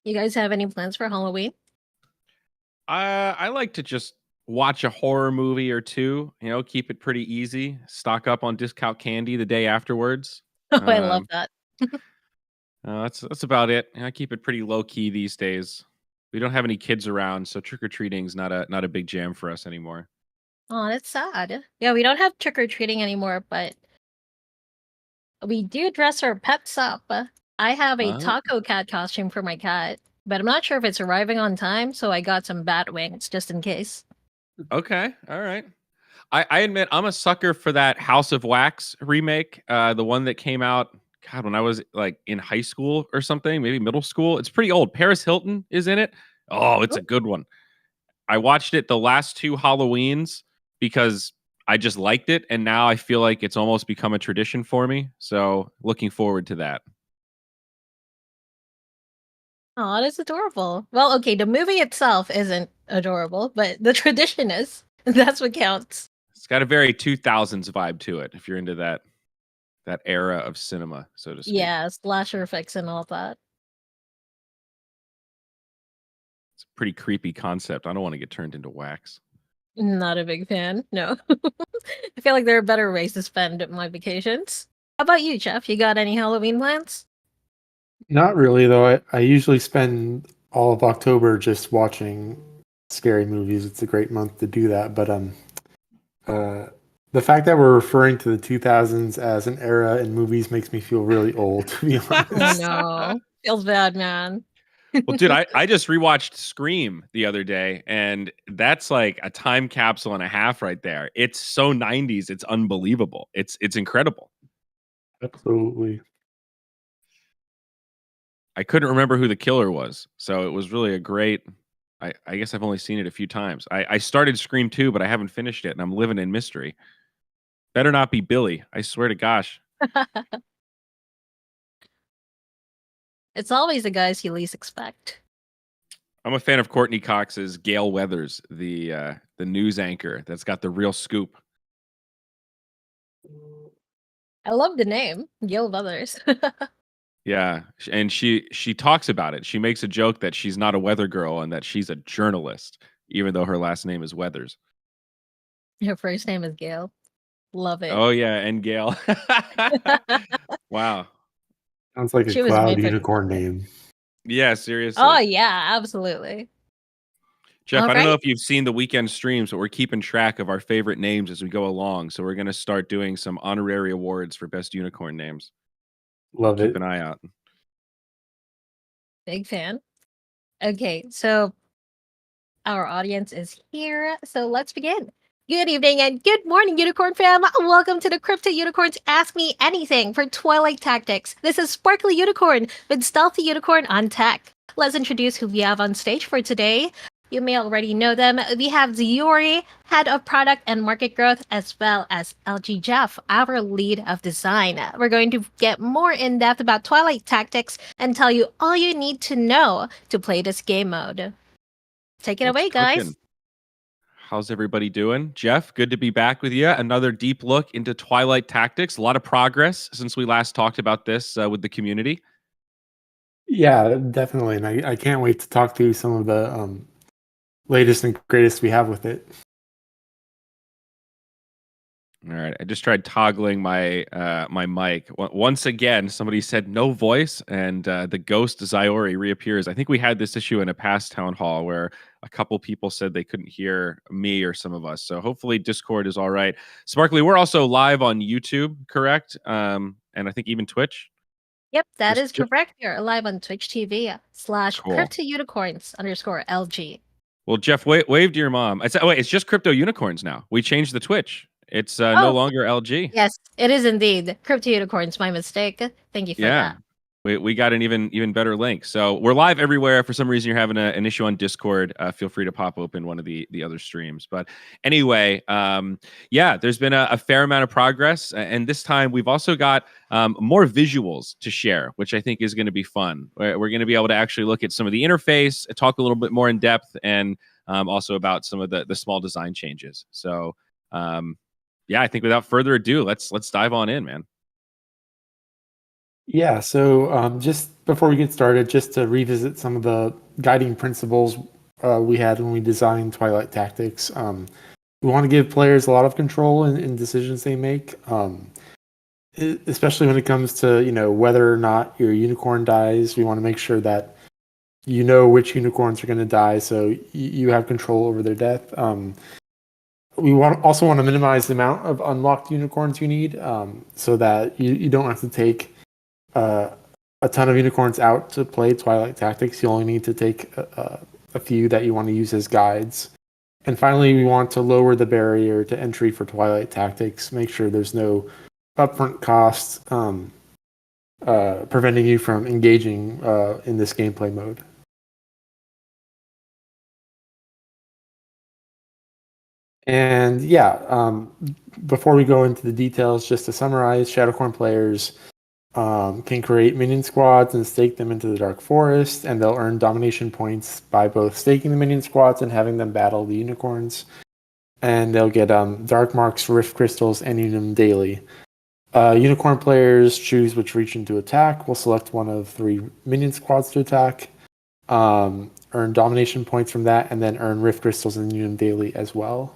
You guys have any plans for Halloween? I like to just watch a horror movie or two. Keep it pretty easy. Stock up on discount candy the day afterwards. Oh, I love Um, that. that's about it. I keep it pretty low key these days. We don't have any kids around, so trick or treating's not a big jam for us anymore. Oh, that's sad. Yeah, we don't have trick or treating anymore, but we do dress our pets up. I have a Uh, taco cat costume for my cat, but I'm not sure if it's arriving on time, so I got some bat wings just in case. okay, all right. I admit I'm a sucker for that House of Wax remake, the one that came out, God, when I was like in high school or something, maybe middle school. It's pretty old. Paris Hilton is in it. Oh, it's Oh, a good one. I watched it the last two Halloweens because I just liked it, and now I feel like it's almost become a tradition for me. So looking forward to that. aw, that's adorable. Well, okay, the movie itself isn't adorable, but the tradition is. That's what counts. It's got a very 2000s vibe to it. If you're into that era of cinema, so to speak. Yeah, slasher effects and all that. It's a pretty creepy concept. I don't want to get turned into wax. Not a big fan, no. I feel like there are better ways to spend my vacations. How about you, Jeff? You got any Halloween plans? Not really, though. I usually spend all of October just watching scary movies. It's a great month to do that. But uh, the fact that we're referring to the 2000s as an era in movies makes me feel really old, to be Oh honest. no. Feels bad, man. Well, dude, I just rewatched Scream the other day, and that's like a time capsule and a half right there. It's so 90s, it's unbelievable. It's incredible. Absolutely. I couldn't remember who the killer was, so it was really a great. I guess I've only seen it a few times. I started Scream 2, but I haven't finished it, and I'm living in mystery. Better not be Billy. I swear to gosh. It's always the guys you least expect. I'm a fan of Courtney Cox's Gail Weathers, the news anchor that's got the real scoop. I love the name, Gil Brothers. Yeah, and she talks about it. She makes a joke that she's not a weather girl and that she's a journalist, even though her last name is Weathers. Her first name is Gail. Love it. Oh yeah, and Gail. Wow. Sounds like a She was cloud made for unicorn name. Yeah, Oh seriously. yeah, absolutely. Jeff, All I don't know right. if you've seen the weekend streams, but we're keeping track of our favorite names as we go along. So we're going to start doing some honorary awards for best unicorn names. Love Keep it. an eye out. Big fan. Okay, so our audience is here, so let's begin. Good evening and good morning, Unicorn fam. Welcome to the Crypto Unicorns Ask Me Anything for Twilight Tactics. This is Sparkly Unicorn with Stealthy Unicorn on tech. Let's introduce who we have on stage for today. You may already know them. We have Zyori, Head of Product and Market Growth, as well as LG Jeff, our Lead of Design. We're going to get more in depth about Twilight Tactics and tell you all you need to know to play this game mode. Take it What's away, guys. cooking? How's everybody doing? Jeff, good to be back with you. Another deep look into Twilight Tactics. A lot of progress since we last talked about this with the community. Yeah, definitely. And I can't wait to talk through some of the latest and greatest we have with it. All right, I just tried toggling my my mic. Once again, somebody said no voice, and the ghost Zyori reappears. I think we had this issue in a past town hall where a couple people said they couldn't hear me or some of us. So hopefully Discord is all right. Sparkly, we're also live on YouTube, correct? And I think even Twitch. Yep, that Just, is correct. We are live on Twitch TV / cool. Crypto Unicorns _ LG. Well, Jeff, wave to your mom. Wait, it's just Crypto Unicorns now. We changed the Twitch. It's no Oh, longer LG. yes, it is indeed Crypto Unicorns. My mistake. Thank you for Yeah. that. We got an even better link. So we're live everywhere. For some reason you're having an issue on Discord, feel free to pop open one of the other streams. But anyway, yeah, there's been a fair amount of progress, and this time we've also got more visuals to share, which I think is going to be fun. We're going to be able to actually look at some of the interface, talk a little bit more in depth, and also about some of the small design changes. So yeah, I think without further ado, let's dive on in, man. Yeah, so just before we get started, just to revisit some of the guiding principles we had when we designed Twilight Tactics. We want to give players a lot of control in decisions they make, especially when it comes to whether or not your unicorn dies. We want to make sure that you know which unicorns are going to die, so you have control over their death. We also want to minimize the amount of unlocked unicorns you need, so that you don't have to take uh, a ton of unicorns out to play Twilight Tactics. You only need to take a few that you want to use as guides. And finally, we want to lower the barrier to entry for Twilight Tactics, make sure there's no upfront costs preventing you from engaging in this gameplay mode. And yeah, before we go into the details, just to summarize, Shadowcorn players can create minion squads and stake them into the Dark Forest, and they'll earn domination points by both staking the minion squads and having them battle the unicorns. And they'll get Dark Marks, Rift Crystals, and Unum daily. Unicorn players choose which region to attack. We'll select one of 3 minion squads to attack, earn domination points from that, and then earn Rift Crystals and Unum daily as well.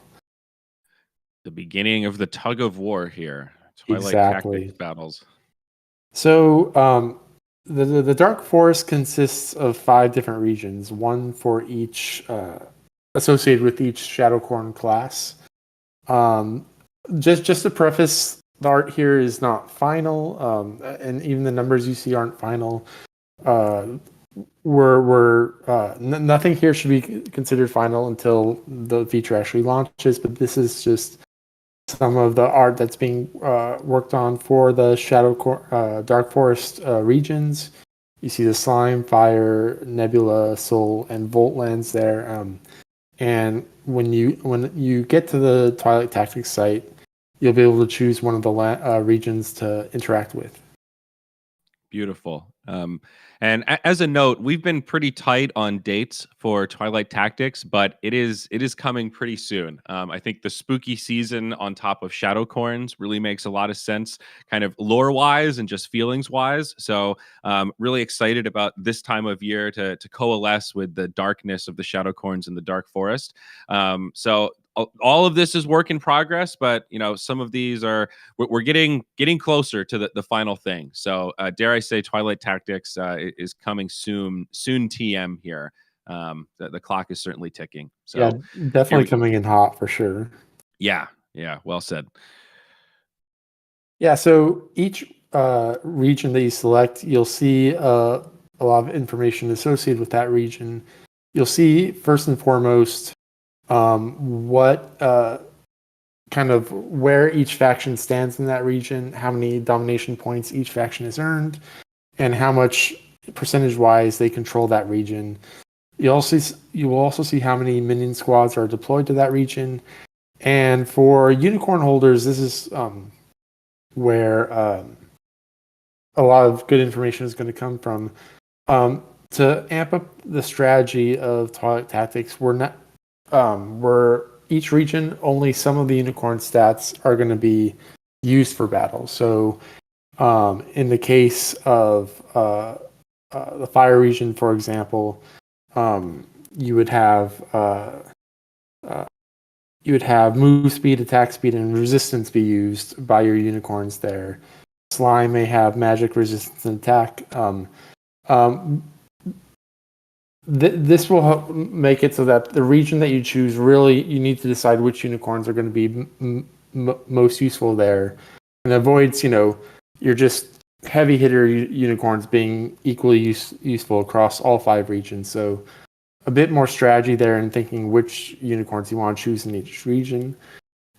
The beginning of the tug of war here. Twilight Tactics battles. So the Dark Forest consists of 5 different regions, one for each associated with each Shadowcorn class. Just to preface, the art here is not final, and even the numbers you see aren't final. Nothing here should be considered final until the feature actually launches, but this is just some of the art that's being worked on for the Dark Forest regions. You see the Slime, Fire, Nebula, Soul, and Volt lands there. And when you get to the Twilight Tactics site, you'll be able to choose one of the regions to interact with. Beautiful. And as a note, we've been pretty tight on dates for Twilight Tactics, but it is coming pretty soon. I think the spooky season on top of Shadowcorns really makes a lot of sense, kind of lore-wise and just feelings-wise. So really excited about this time of year to coalesce with the darkness of the Shadowcorns in the Dark Forest. So all of this is work in progress, but some of these we're getting closer to the final thing. So dare I say, Twilight Tactics is coming soon TM here. The clock is certainly ticking. So yeah, definitely coming in hot for sure. Yeah, well said. Yeah, so each region that you select, you'll see a lot of information associated with that region. You'll see first and foremost what kind of where each faction stands in that region, how many domination points each faction has earned, and how much percentage-wise they control that region. You will also see how many minion squads are deployed to that region. And for unicorn holders, this is where a lot of good information is going to come from. To amp up the strategy of Twilight Tactics, we're each region, only some of the unicorn stats are going to be used for battle. So in the case of the fire region, for example, you would have move speed, attack speed, and resistance be used by your unicorns there. Slime may have magic, resistance, and attack. This will help make it so that the region that you choose, really, you need to decide which unicorns are going to be most useful there, and avoids you're just heavy hitter unicorns being equally useful across all 5 regions. So a bit more strategy there in thinking which unicorns you want to choose in each region.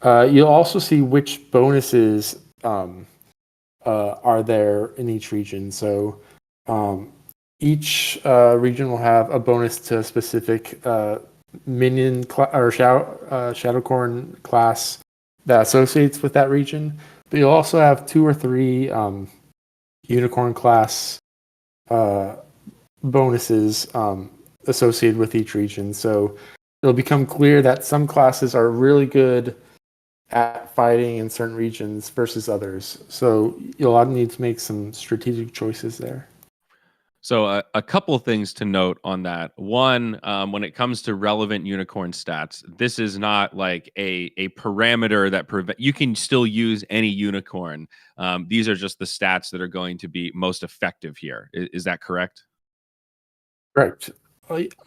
You'll also see which bonuses are there in each region. So each region will have a bonus to a specific minion or Shadowcorn class that associates with that region. But you'll also have 2 or 3 unicorn class bonuses associated with each region. So it'll become clear that some classes are really good at fighting in certain regions versus others. So you'll need to make some strategic choices there. So a couple things to note on that. One, when it comes to relevant unicorn stats, this is not like a parameter that you can still use any unicorn. These are just the stats that are going to be most effective here. Is that correct? Correct.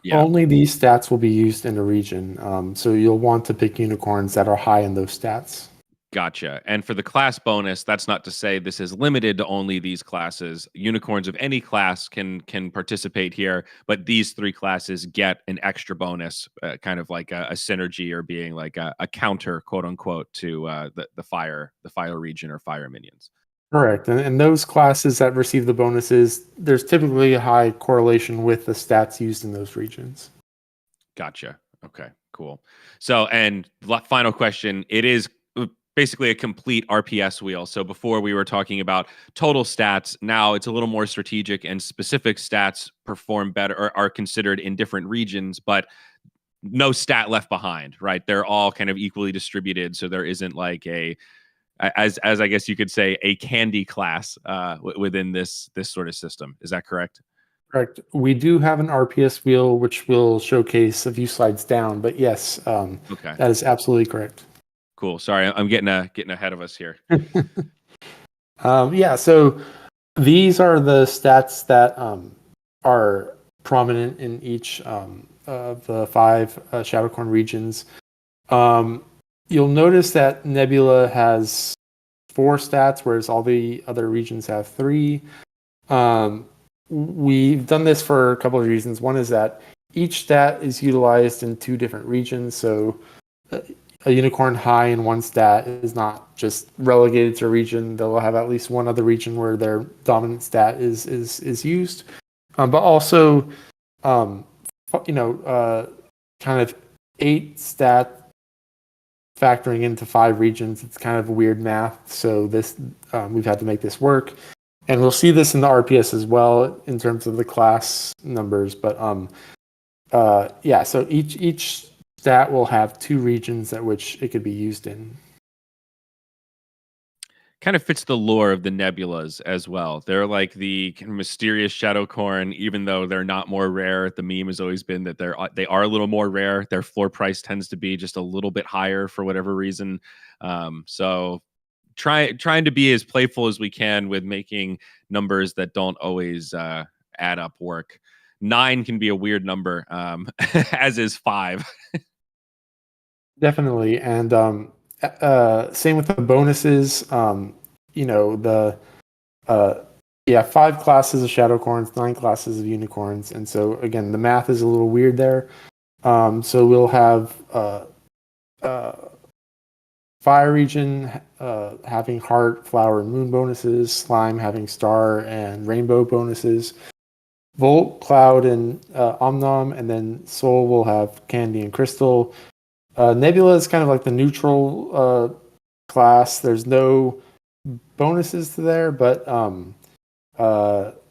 Yeah. Only these stats will be used in a region. So you'll want to pick unicorns that are high in those stats. Gotcha. And for the class bonus, that's not to say this is limited to only these classes. Unicorns of any class can participate here, but these three classes get an extra bonus, kind of like a synergy or being like a counter, quote unquote, to the fire region or fire minions. Correct. And those classes that receive the bonuses, there's typically a high correlation with the stats used in those regions. Gotcha. Okay, cool. So, and final question, it is basically a complete RPS wheel. So before we were talking about total stats, now it's a little more strategic and specific stats perform better or are considered in different regions, but no stat left behind, right? They're all kind of equally distributed. So there isn't like as I guess you could say, a candy class within this sort of system. Is that correct? Correct. We do have an RPS wheel, which will showcase a few slides down, but yes, Okay. that is absolutely correct. Cool. Sorry, I'm getting ahead of us here. Yeah, so these are the stats that are prominent in each of the 5 Shadowcorn regions. You'll notice that Nebula has 4 stats, whereas all the other regions have 3. We've done this for a couple of reasons. One is that each stat is utilized in 2 different regions, so a unicorn high in one stat is not just relegated to a region. They'll have at least one other region where their dominant stat is used. But also, kind of 8 stat factoring into 5 regions. It's kind of weird math. So this we've had to make this work. And we'll see this in the RPS as well in terms of the class numbers. But yeah, so each stat will have 2 regions at which it could be used in. Kind of fits the lore of the nebulas as well. They're like the kind of mysterious Shadowcorn, even though they're not more rare. The meme has always been that they are a little more rare. Their floor price tends to be just a little bit higher for whatever reason. So trying to be as playful as we can with making numbers that don't always add up work. 9 can be a weird number, as is 5. Definitely, and same with the bonuses. Yeah, 5 classes of Shadowcorns, 9 classes of Unicorns, and so again, the math is a little weird there. So we'll have Fire Region having Heart, Flower, and Moon bonuses, Slime having Star and Rainbow bonuses, Volt, Cloud, and Omnom, and then Soul will have Candy and Crystal. Nebula is kind of like the neutral class. There's no bonuses to there, but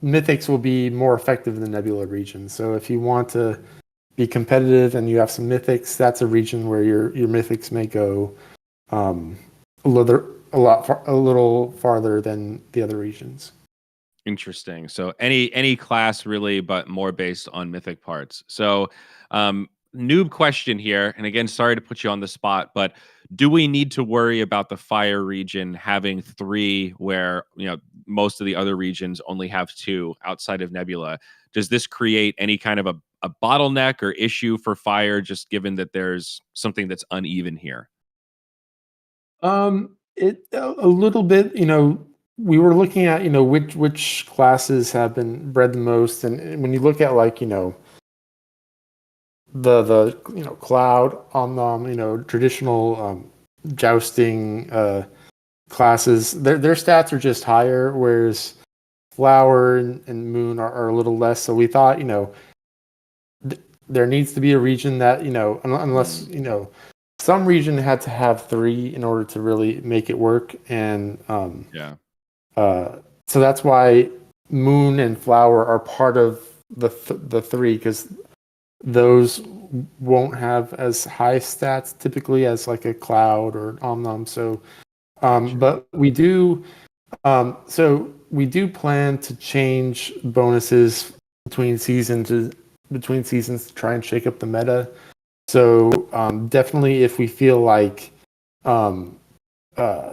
Mythics will be more effective in the Nebula region. So if you want to be competitive and you have some Mythics, that's a region where your Mythics may go a little farther than the other regions. Interesting. So any class really, but more based on mythic parts. So noob question here, and again, sorry to put you on the spot, but do we need to worry about the fire region having 3 where most of the other regions only have 2 outside of Nebula? Does this create any kind of a bottleneck or issue for fire, just given that there's something that's uneven here? It a little bit, we were looking at, which classes have been bred the most, and when you look at like, the Cloud, Omnom, traditional jousting classes, their stats are just higher, whereas Flower and Moon are a little less. So we thought, there needs to be a region that, unless some region had to have 3 in order to really make it work, and so that's why Moon and Flower are part of the 3, because those won't have as high stats typically as like a Cloud or an Omnom. So, Gotcha. but we do. So we do plan to change bonuses between seasons to try and shake up the meta. So definitely, if we feel like um,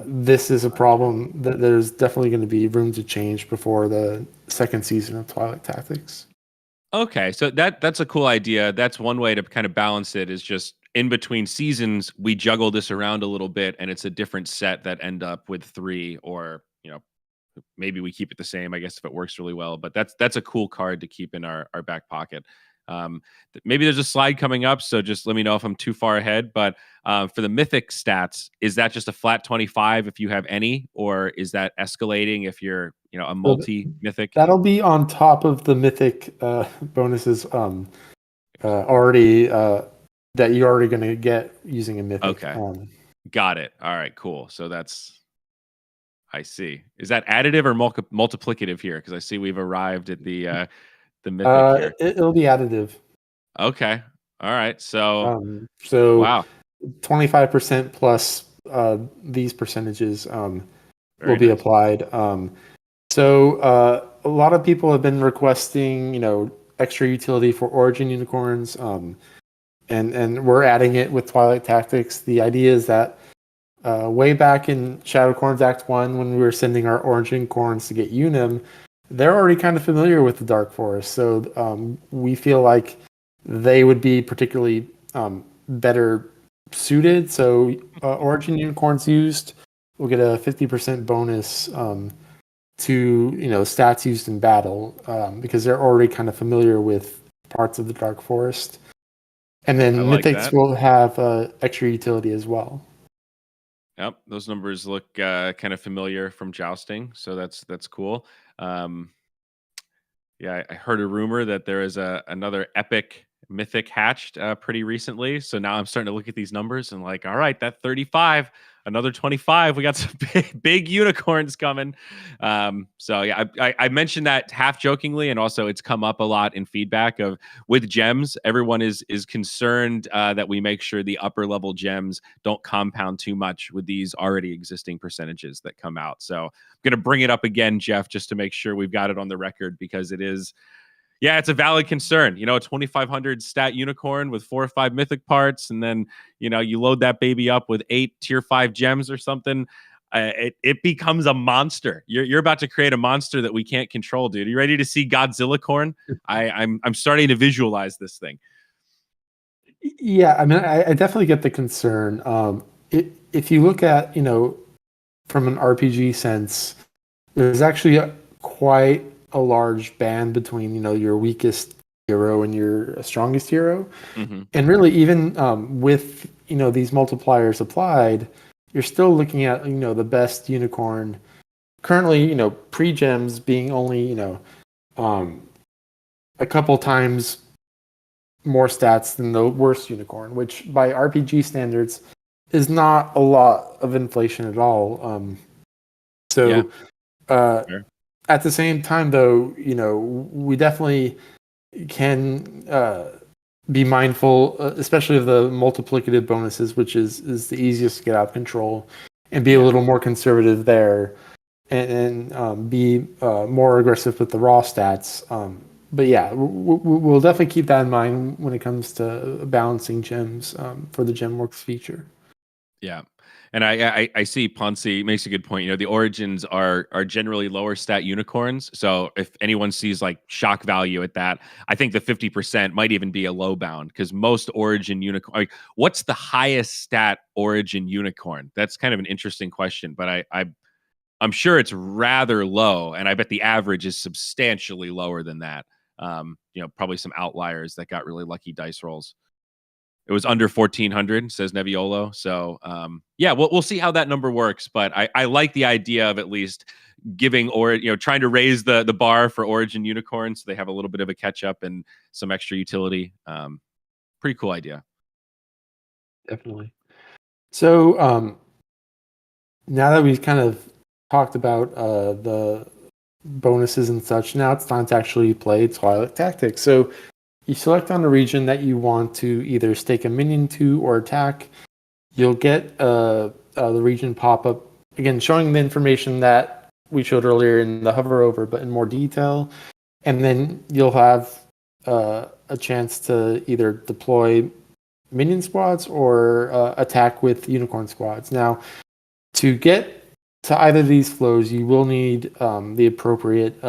this is a problem, there's definitely going to be room to change before the second season of Twilight Tactics. Okay, so that's a cool idea. That's one way to kind of balance it is just in between seasons, we juggle this around a little bit and it's a different set that end up with 3 or, maybe we keep it the same, I guess, if it works really well. But that's a cool card to keep in our back pocket. Maybe there's a slide coming up, so just let me know if I'm too far ahead. But for the mythic stats, is that just a flat 25 if you have any, or is that escalating if you're a multi mythic? That'll be on top of the mythic bonuses already that you're already going to get using a mythic. Okay, got it. All right, cool. So I see. Is that additive or multiplicative here? Because I see we've arrived at the mythic here. It'll be additive. Okay. All right. So so wow. 25% plus these percentages will be Nice. applied. So a lot of people have been requesting, extra utility for Origin unicorns, and we're adding it with Twilight Tactics. The idea is that way back in Shadowcorns Act 1, when we were sending our Origin corns to get Unim, they're already kind of familiar with the Dark Forest. So we feel like they would be particularly better suited. So Origin unicorns used will get a 50% bonus to stats used in battle because they're already kind of familiar with parts of the Dark Forest. And then Mythics will have extra utility as well. Yep, those numbers look kind of familiar from jousting, so that's cool. Yeah, I heard a rumor that there is another epic mythic hatched pretty recently. So now I'm starting to look at these numbers and like, all right, that 35, another 25. We got some big unicorns coming. So yeah, I mentioned that half jokingly, and also it's come up a lot in feedback of with gems. Everyone is concerned that we make sure the upper level gems don't compound too much with these already existing percentages that come out. So I'm gonna bring it up again, Jeff, just to make sure we've got it on the record because it is. Yeah, it's a valid concern. A 2,500 stat unicorn with 4 or 5 mythic parts, and then you load that baby up with 8 tier 5 gems or something. It becomes a monster. You're about to create a monster that we can't control, dude. Are you ready to see Godzilla corn? I'm starting to visualize this thing. Yeah, I mean, I definitely get the concern. If you look at from an RPG sense, there's actually quite a large band between your weakest hero and your strongest hero, and really even with these multipliers applied, you're still looking at the best unicorn currently. Pre-gems being only a couple times more stats than the worst unicorn, which by RPG standards is not a lot of inflation at all. So. Yeah. Sure. At the same time, though, we definitely can be mindful, especially of the multiplicative bonuses, which is the easiest to get out of control, and be a little more conservative there, and be more aggressive with the raw stats. But yeah, we'll definitely keep that in mind when it comes to balancing gems for the GemWorks feature. Yeah. And I see Ponzi makes a good point. The origins are generally lower stat unicorns. So if anyone sees like shock value at that, I think the 50% might even be a low bound because most origin unicorn. Like, what's the highest stat origin unicorn? That's kind of an interesting question, but I'm sure it's rather low, and I bet the average is substantially lower than that. Probably some outliers that got really lucky dice rolls. It was under 1,400, says Nebbiolo. So, yeah, we'll see how that number works. But I like the idea of at least giving trying to raise the bar for Origin unicorns so they have a little bit of a catch up and some extra utility. Pretty cool idea. Definitely. So now that we've kind of talked about the bonuses and such, now it's time to actually play Twilight Tactics. So you select on a region that you want to either stake a minion to or attack. You'll get the region pop up again, showing the information that we showed earlier in the hover over, but in more detail. And then you'll have a chance to either deploy minion squads or attack with unicorn squads. Now, to get to either of these flows, you will need the appropriate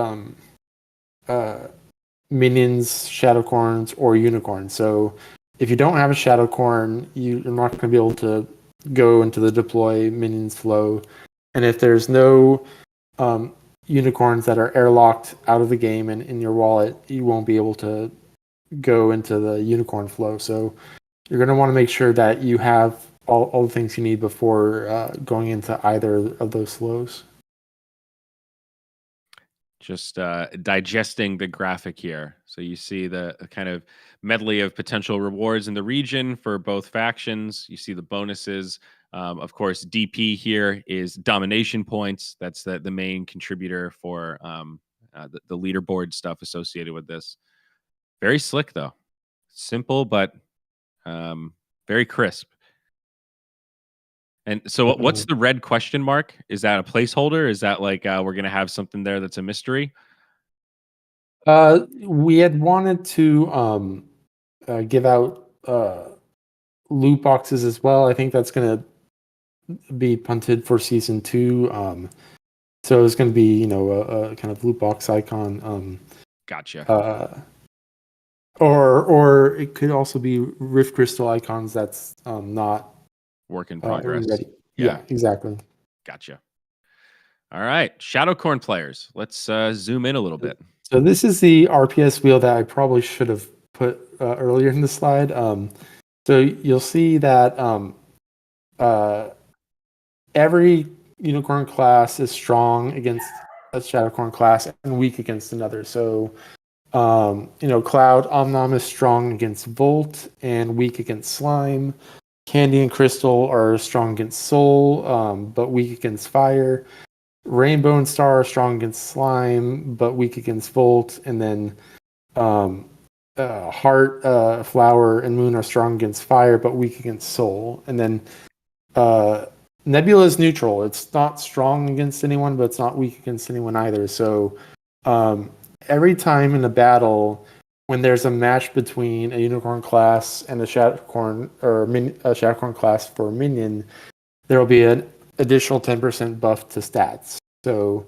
minions, shadowcorns, or unicorns. So if you don't have a shadowcorn, you're not going to be able to go into the deploy minions flow. And if there's no unicorns that are airlocked out of the game and in your wallet, you won't be able to go into the unicorn flow. So you're going to want to make sure that you have all the things you need before going into either of those flows. Just digesting the graphic here. So you see the kind of medley of potential rewards in the region for both factions. You see the bonuses. Of course, DP here is domination points. That's the main contributor for the leaderboard stuff associated with this. Very slick, though. Simple, but very crisp. And so what's the red question mark? Is that a placeholder? Is that like we're going to have something there that's a mystery? We had wanted to give out loot boxes as well. I think that's going to be punted for season 2. So it's going to be, a kind of loot box icon. Gotcha. Or it could also be Rift Crystal icons that's not work in progress. Ready. Yeah, exactly. Gotcha. All right, Shadowcorn players. Let's zoom in a little bit. So this is the RPS wheel that I probably should have put earlier in the slide. So you'll see that every unicorn class is strong against a Shadowcorn class and weak against another. So Cloud Omnom is strong against Volt and weak against Slime. Candy and Crystal are strong against Soul, but weak against Fire. Rainbow and Star are strong against Slime, but weak against Volt. And then Heart, Flower, and Moon are strong against Fire, but weak against Soul. And then Nebula is neutral. It's not strong against anyone, but it's not weak against anyone either. So every time in a battle, when there's a match between a unicorn class and a shadowcorn or a shadowcorn class for a minion, there will be an additional 10% buff to stats. So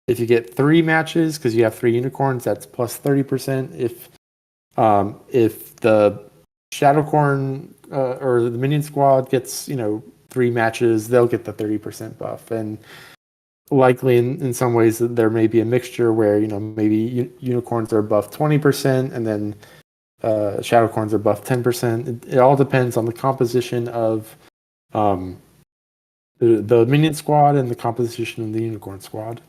if you get 3 matches because you have 3 unicorns, that's plus 30%. If the shadowcorn or the minion squad gets 3 matches, they'll get the 30% buff. And likely in some ways there may be a mixture where maybe unicorns are buffed 20% and then shadowcorns are buffed 10%. It all depends on the composition of the minion squad and the composition of the unicorn squad.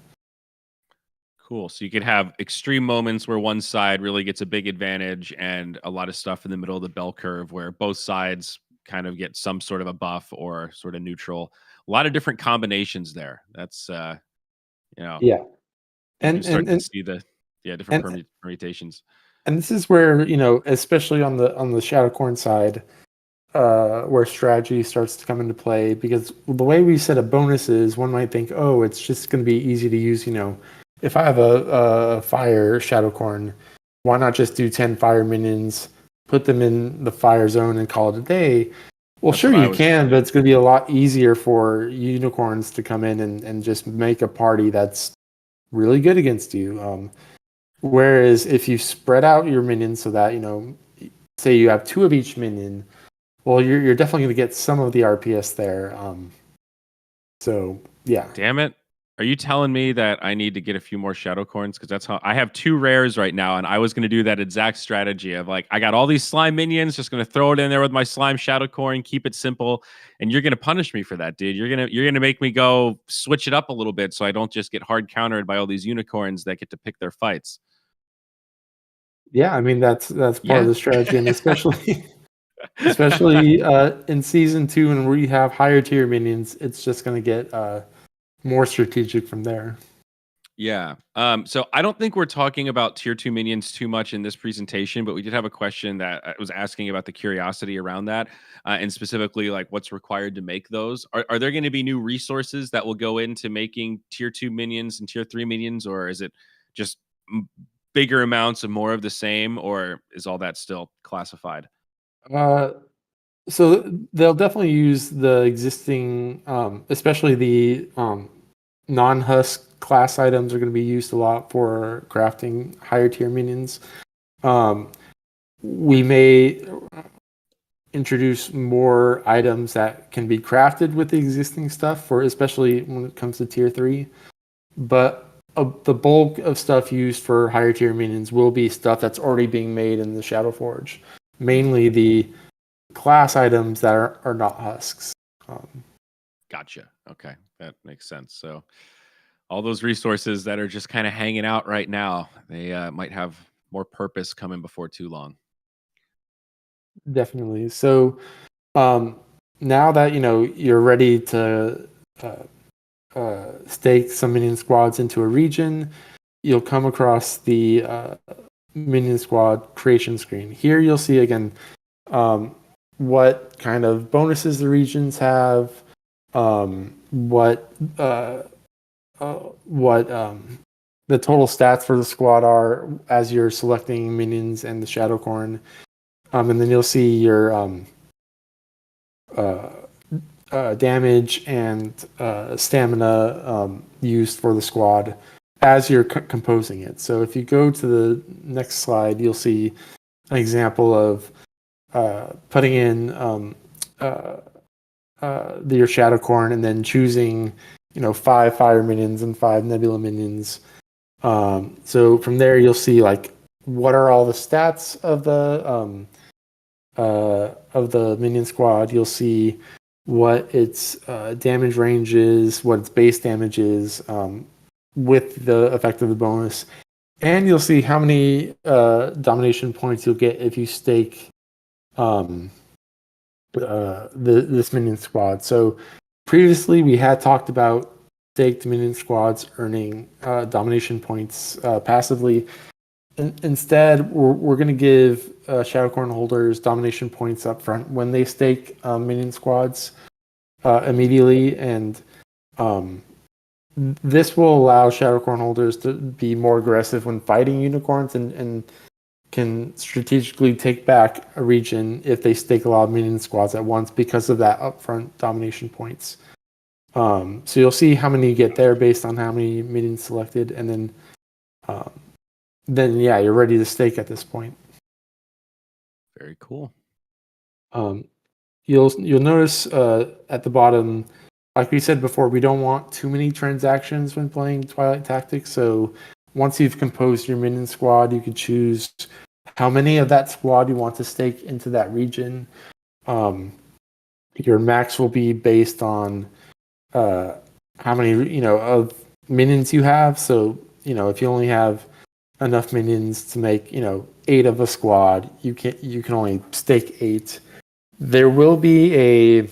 Cool. So you could have extreme moments where one side really gets a big advantage and a lot of stuff in the middle of the bell curve where both sides kind of get some sort of a buff or sort of neutral. A lot of different combinations there. That's yeah. And start to see the different permutations. And this is where especially on the shadowcorn side, where strategy starts to come into play, because the way we set up bonuses, one might think, oh, it's just going to be easy to use. If I have a fire shadowcorn, why not just do 10 fire minions, put them in the fire zone, and call it a day? Well, sure you can, but it's going to be a lot easier for unicorns to come in and just make a party that's really good against you. Whereas if you spread out your minions so that, say you have 2 of each minion, well, you're definitely going to get some of the RPS there. So, yeah. Damn it. Are you telling me that I need to get a few more Shadowcorns? Because that's how I have 2 rares right now, and I was going to do that exact strategy of like, I got all these slime minions, just going to throw it in there with my slime Shadowcorn, keep it simple, and you're going to punish me for that, dude. You're gonna make me go switch it up a little bit so I don't just get hard countered by all these unicorns that get to pick their fights. Yeah, I mean that's part of the strategy, and especially in season 2, and where you have higher tier minions, it's just going to get more strategic from there. Yeah. So I don't think we're talking about tier 2 minions too much in this presentation, but we did have a question that was asking about the curiosity around that, and specifically like what's required to make those. Are there going to be new resources that will go into making tier 2 minions and tier 3 minions, or is it just bigger amounts of more of the same, or is all that still classified? Uh, so they'll definitely use the existing, especially the non-husk class items are going to be used a lot for crafting higher tier minions. We may introduce more items that can be crafted with the existing stuff, for especially when it comes to tier 3. But the bulk of stuff used for higher tier minions will be stuff that's already being made in the Shadow Forge. Mainly the class items that are not husks. Gotcha. Okay. That makes sense. So all those resources that are just kind of hanging out right now, they might have more purpose coming before too long. Definitely. So now that you're ready to stake some minion squads into a region, you'll come across the minion squad creation screen. Here you'll see again what kind of bonuses the regions have, what the total stats for the squad are as you're selecting minions and the shadow corn, and then you'll see your damage and stamina used for the squad as you're composing it. So if you go to the next slide, you'll see an example of putting in your shadow corn and then choosing 5 fire minions and 5 nebula minions. So from there you'll see like what are all the stats of the minion squad. You'll see what its damage range is, what its base damage is, with the effect of the bonus, and you'll see how many domination points you'll get if you stake this minion squad. So previously we had talked about staked minion squads earning domination points passively. Instead, we're going to give Shadowcorn holders domination points up front when they stake minion squads immediately, and this will allow Shadowcorn holders to be more aggressive when fighting unicorns and can strategically take back a region if they stake a lot of minion squads at once because of that upfront domination points. So you'll see how many you get there based on how many minions selected, and then yeah, you're ready to stake at this point. Very cool. You'll notice at the bottom, like we said before, we don't want too many transactions when playing Twilight Tactics. So once you've composed your minion squad, you can choose how many of that squad you want to stake into that region. Your max will be based on how many of minions you have. So if you only have enough minions to make 8 of a squad, you can only stake 8. There will be a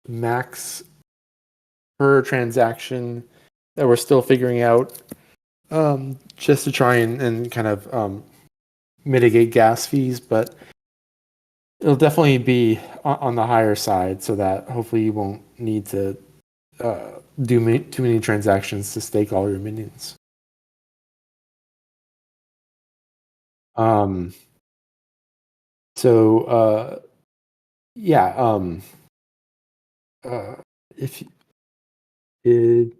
max per transaction that we're still figuring out, just to try and kind of mitigate gas fees, but it'll definitely be on the higher side so that hopefully you won't need to do too many transactions to stake all your minions. So yeah, if it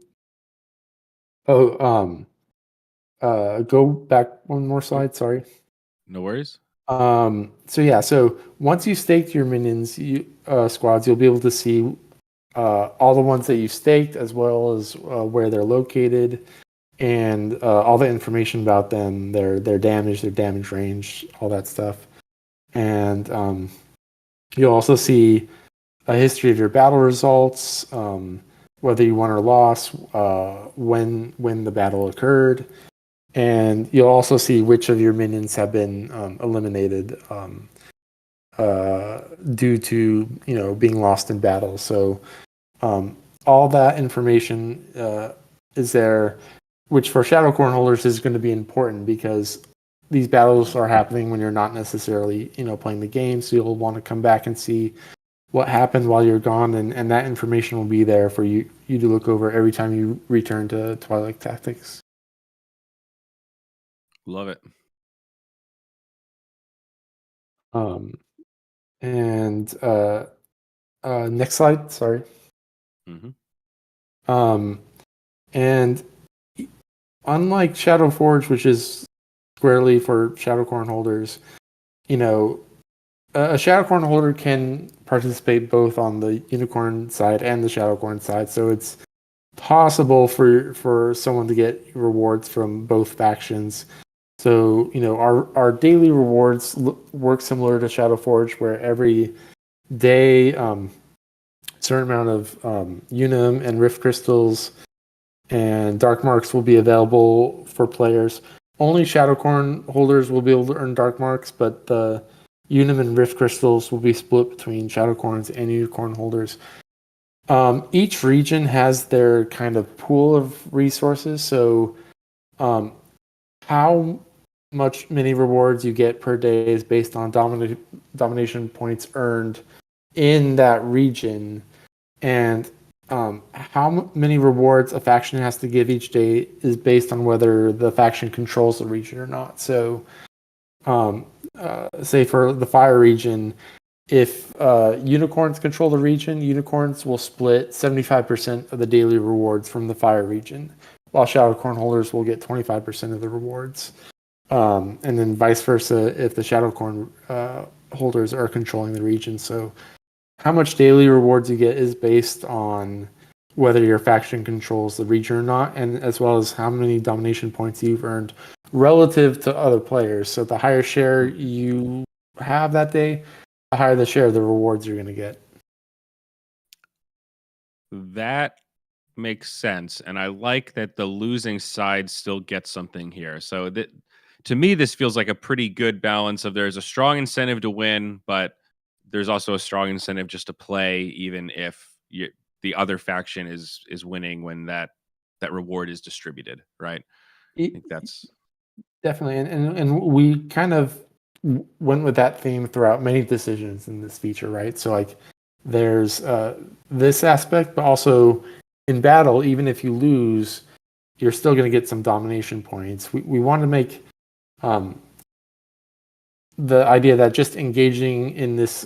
go back one more slide, sorry. No worries. So yeah, so once you staked your minions squads, you'll be able to see all the ones that you staked, as well as where they're located, and all the information about them, their damage, their damage range, all that stuff. And you'll also see a history of your battle results, whether you won or lost, when the battle occurred, and you'll also see which of your minions have been eliminated due to being lost in battle. So all that information is there. which for Shadowcorn holders is going to be important because these battles are happening when you're not necessarily, playing the game. So you'll want to come back and see what happened while you're gone, and that information will be there for you to look over every time you return to Twilight Tactics. Love it. And next slide. Sorry. Mm-hmm. And unlike Shadowforge, which is squarely for Shadowcorn holders, a Shadowcorn holder can participate both on the Unicorn side and the Shadowcorn side. So it's possible for someone to get rewards from both factions. So, our daily rewards work similar to Shadowforge, where every day, certain amount of Unum and Rift Crystals and Dark Marks will be available for players. Only Shadowcorn holders will be able to earn Dark Marks, but the Unum and Rift Crystals will be split between Shadowcorns and Unicorn holders. Each region has their kind of pool of resources, so how much many rewards you get per day is based on domination points earned in that region, and how many rewards a faction has to give each day is based on whether the faction controls the region or not. So, say for the fire region, if unicorns control the region, unicorns will split 75% of the daily rewards from the fire region, while Shadowcorn holders will get 25% of the rewards. And then vice versa if the Shadowcorn holders are controlling the region. So how much daily rewards you get is based on whether your faction controls the region or not, and as well as how many domination points you've earned relative to other players. So the higher share you have that day, the higher the share of the rewards you're going to get. That makes sense, and I like that the losing side still gets something here. So that, to me, this feels like a pretty good balance of there's a strong incentive to win, but there's also a strong incentive just to play, even if the other faction is winning when that reward is distributed, right? I think that's definitely, and we kind of went with that theme throughout many decisions in this feature, right? So like, there's this aspect, but also in battle, even if you lose, you're still going to get some domination points. We want to make the idea that just engaging in this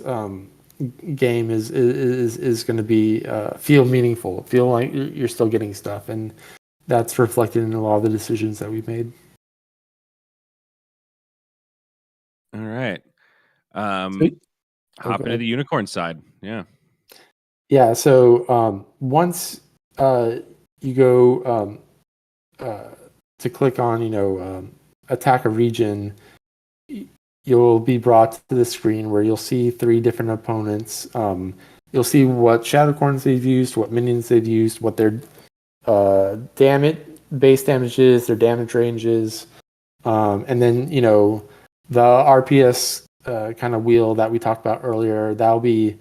game is going to be feel meaningful, feel like you're still getting stuff, and that's reflected in a lot of the decisions that we've made. all right. Hop into Okay. the unicorn side. Yeah. So once you go to click on attack a region, you'll be brought to the screen where you'll see 3 different opponents. You'll see what Shadowcorns they've used, what minions they've used, what their base damage is, their damage ranges, and then the RPS kind of wheel that we talked about earlier. That'll be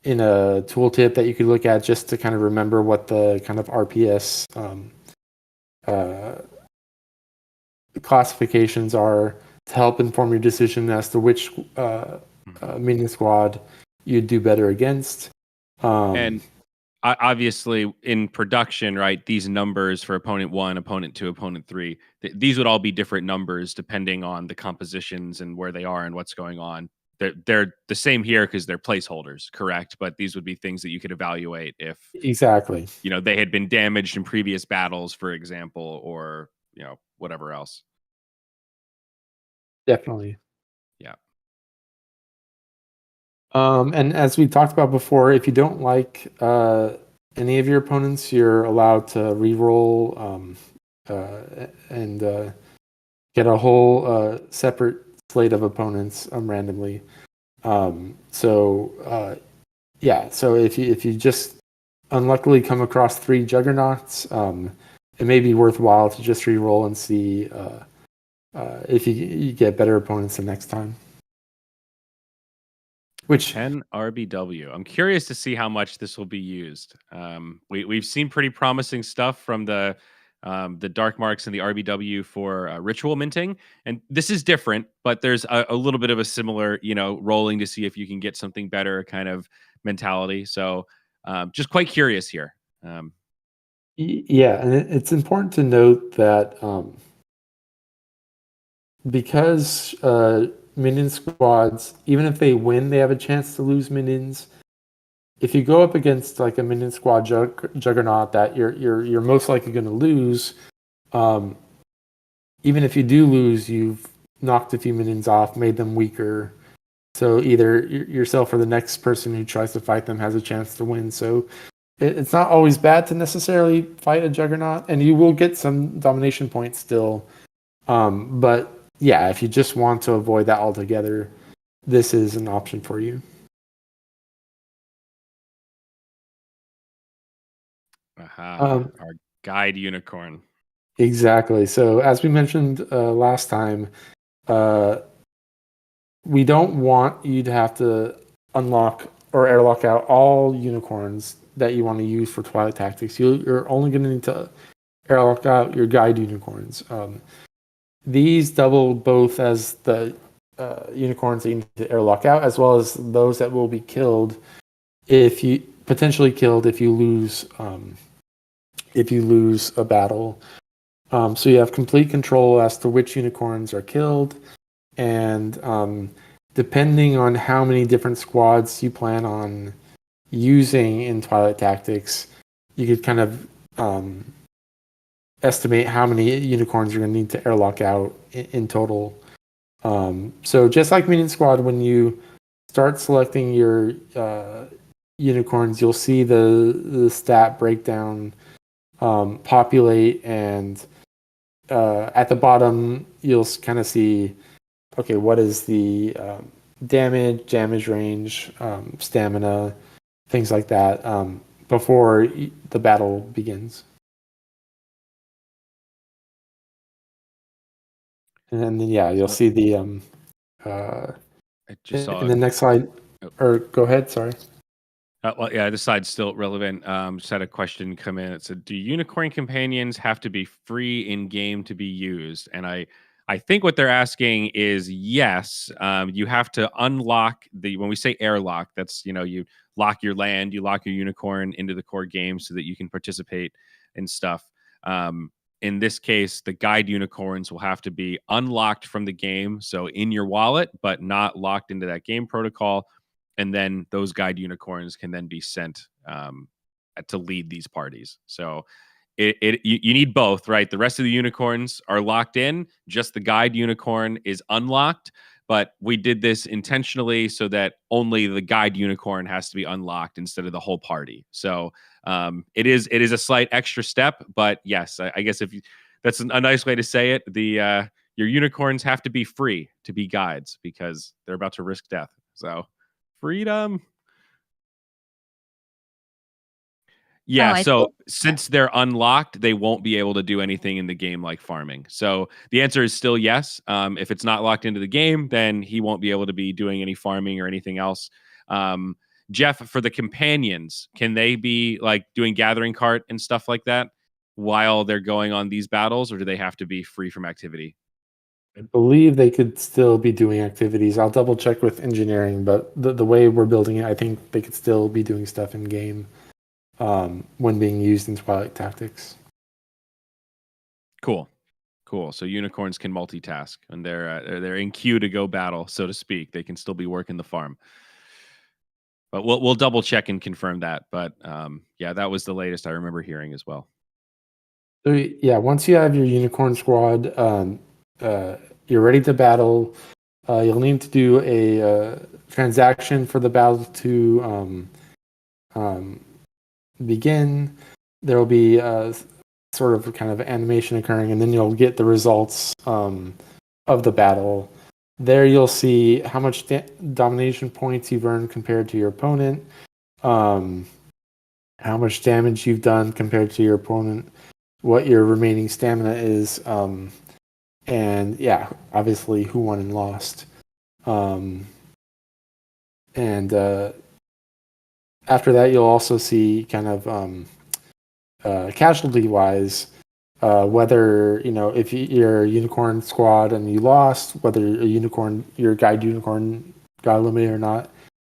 in a tooltip that you could look at just to kind of remember what the kind of RPS classifications are to help inform your decision as to which minion squad you'd do better against. And obviously in production, right, these numbers for opponent 1, opponent 2, opponent 3, these would all be different numbers depending on the compositions and where they are and what's going on. They're the same here because they're placeholders, correct? But these would be things that you could evaluate if exactly, they had been damaged in previous battles, for example, or whatever else. Definitely. Yeah. And as we talked about before, if you don't like any of your opponents, you're allowed to re-roll and get a whole separate slate of opponents randomly. So if you just unluckily come across 3 juggernauts, it may be worthwhile to just re-roll and see if you get better opponents the next time. Which 10 RBW. I'm curious to see how much this will be used. We've seen pretty promising stuff from the dark marks and the RBW for ritual minting, and this is different, but there's a little bit of a similar, rolling to see if you can get something better kind of mentality. So just quite curious here. Yeah, and it's important to note that because minion squads, even if they win, they have a chance to lose minions. If you go up against like a minion squad juggernaut that you're most likely going to lose, even if you do lose, you've knocked a few minions off, made them weaker. So either yourself or the next person who tries to fight them has a chance to win. So it's not always bad to necessarily fight a juggernaut, and you will get some domination points still. But yeah, if you just want to avoid that altogether, this is an option for you. Our guide unicorn. Exactly. So as we mentioned last time, we don't want you to have to unlock or airlock out all unicorns that you want to use for Twilight Tactics. You're only going to need to airlock out your guide unicorns. These double both as the unicorns that you need to airlock out, as well as those that will be killed if you lose a battle. So you have complete control as to which unicorns are killed, and depending on how many different squads you plan on using in Twilight Tactics, you could kind of estimate how many unicorns you're going to need to airlock out in total. So just like Minion Squad, when you start selecting your unicorns, you'll see the stat breakdown populate, and at the bottom you'll kind of see, okay, what is the damage range, stamina, things like that, before the battle begins. And then you'll see the I just saw in the next slide. Or go ahead, sorry. Well, yeah, this side's still relevant. Just had a question come in. It said, "Do unicorn companions have to be free in game to be used?" And I think what they're asking is yes. You have to unlock when we say airlock, that's you lock your land, you lock your unicorn into the core game so that you can participate in stuff. In this case, the guide unicorns will have to be unlocked from the game, so in your wallet, but not locked into that game protocol. And then those guide unicorns can then be sent to lead these parties. So you need both, right? The rest of the unicorns are locked in. Just the guide unicorn is unlocked. But we did this intentionally so that only the guide unicorn has to be unlocked instead of the whole party. So it is a slight extra step, but yes, I guess that's a nice way to say it. Your unicorns have to be free to be guides because they're about to risk death. So freedom. Yeah, so since they're unlocked, they won't be able to do anything in the game like farming. So the answer is still yes. If it's not locked into the game, then he won't be able to be doing any farming or anything else. Jeff, for the companions, can they be like doing gathering cart and stuff like that while they're going on these battles, or do they have to be free from activity? I believe they could still be doing activities. I'll double check with engineering, but the way we're building it, I think they could still be doing stuff in game when being used in Twilight Tactics. Cool. So unicorns can multitask, and they're in queue to go battle, so to speak. They can still be working the farm. But we'll double check and confirm that. But yeah, that was the latest I remember hearing as well. So yeah, once you have your unicorn squad, you're ready to battle. You'll need to do a transaction for the battle to begin. There will be a sort of kind of animation occurring, and then you'll get the results of the battle. There you'll see how much domination points you've earned compared to your opponent, how much damage you've done compared to your opponent, what your remaining stamina is, and yeah, obviously who won and lost. and after that, you'll also see kind of casualty wise. Whether if you're a unicorn squad and you lost, whether your guide unicorn got eliminated or not,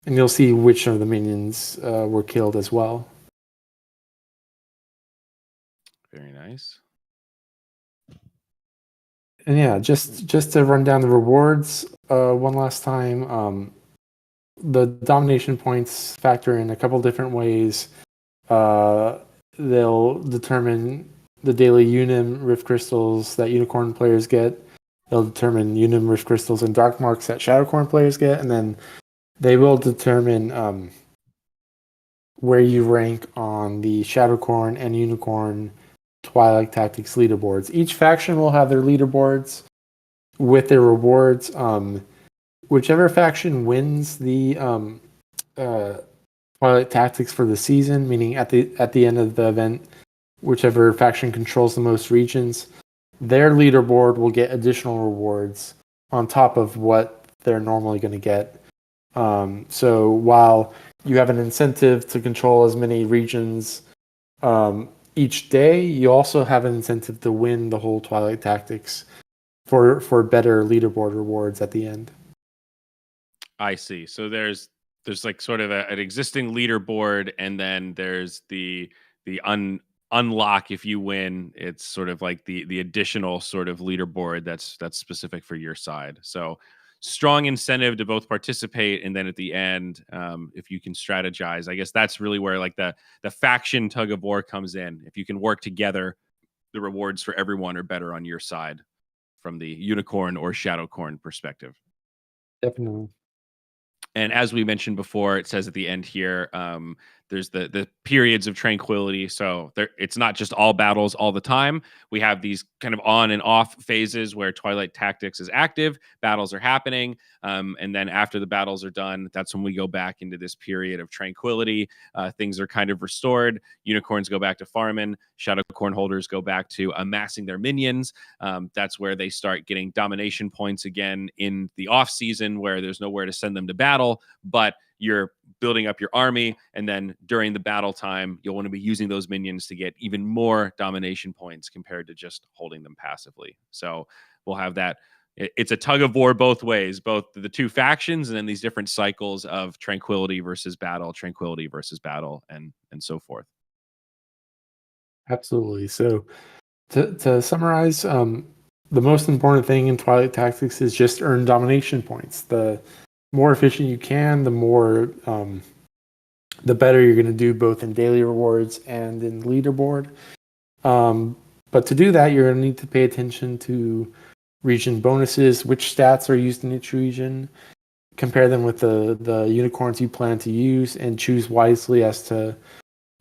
and you'll see which of the minions were killed as well. Very nice. And yeah, just to run down the rewards one last time. The domination points factor in a couple different ways. They'll determine the daily Unim Rift Crystals that Unicorn players get. They'll determine Unim Rift Crystals and Dark Marks that Shadowcorn players get, and then they will determine where you rank on the Shadowcorn and Unicorn Twilight Tactics leaderboards. Each faction will have their leaderboards with their rewards. Whichever faction wins the Twilight Tactics for the season, meaning at the end of the event, whichever faction controls the most regions, their leaderboard will get additional rewards on top of what they're normally going to get. So while you have an incentive to control as many regions each day, you also have an incentive to win the whole Twilight Tactics for better leaderboard rewards at the end. I see. So there's like sort of an existing leaderboard, and then there's the unlock. If you win, it's sort of like the additional sort of leaderboard that's specific for your side. So strong incentive to both participate, and then at the end, if you can strategize, I guess that's really where like the faction tug of war comes in. If you can work together, the rewards for everyone are better on your side from the unicorn or shadowcorn perspective. Definitely. And as we mentioned before, it says at the end here, there's the periods of tranquility. So it's not just all battles all the time. We have these kind of on and off phases where Twilight Tactics is active, battles are happening, and then after the battles are done, that's when we go back into this period of tranquility. Things are kind of restored. Unicorns go back to farming. Shadowcorn holders go back to amassing their minions. That's where they start getting domination points again in the off season, where there's nowhere to send them to battle, but you're building up your army, and then during the battle time, you'll want to be using those minions to get even more domination points compared to just holding them passively. So we'll have that. It's a tug of war both ways, both the two factions, and then these different cycles of tranquility versus battle, and so forth. Absolutely. So to summarize, the most important thing in Twilight Tactics is just earn domination points. The more efficient you can, the better you're going to do both in daily rewards and in leaderboard. But to do that, you're going to need to pay attention to region bonuses, which stats are used in each region, compare them with the unicorns you plan to use, and choose wisely as to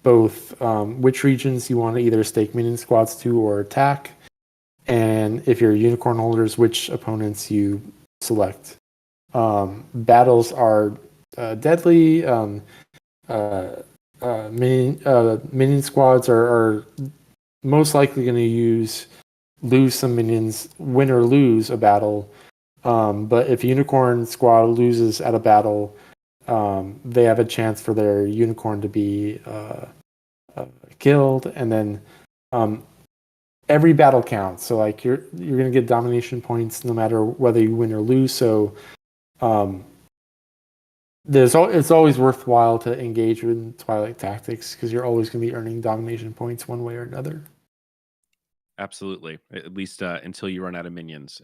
both which regions you want to either stake minion squads to or attack, and if you're unicorn holders, which opponents you select. Battles are deadly. Minion squads are most likely going to lose some minions, win or lose a battle. But if a unicorn squad loses at a battle, they have a chance for their unicorn to be killed, and then every battle counts. So like you're going to get domination points no matter whether you win or lose. So it's always worthwhile to engage with Twilight Tactics because you're always going to be earning domination points one way or another. Absolutely, at least until you run out of minions.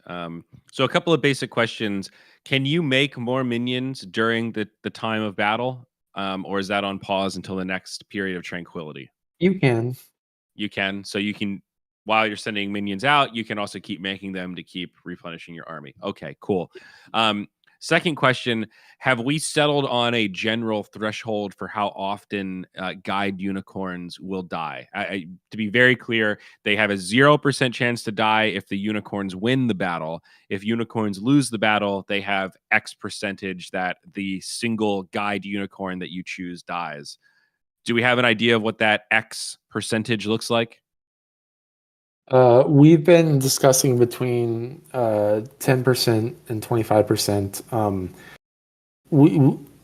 So a couple of basic questions. Can you make more minions during the time of battle? Or is that on pause until the next period of tranquility? You can. You can. So you can, while you're sending minions out, you can also keep making them to keep replenishing your army. Okay, cool. Second question, have we settled on a general threshold for how often guide unicorns will die? To be very clear, they have a 0% chance to die if the unicorns win the battle. If unicorns lose the battle, they have X percentage that the single guide unicorn that you choose dies. Do we have an idea of what that X percentage looks like? We've been discussing between 10% and 25%.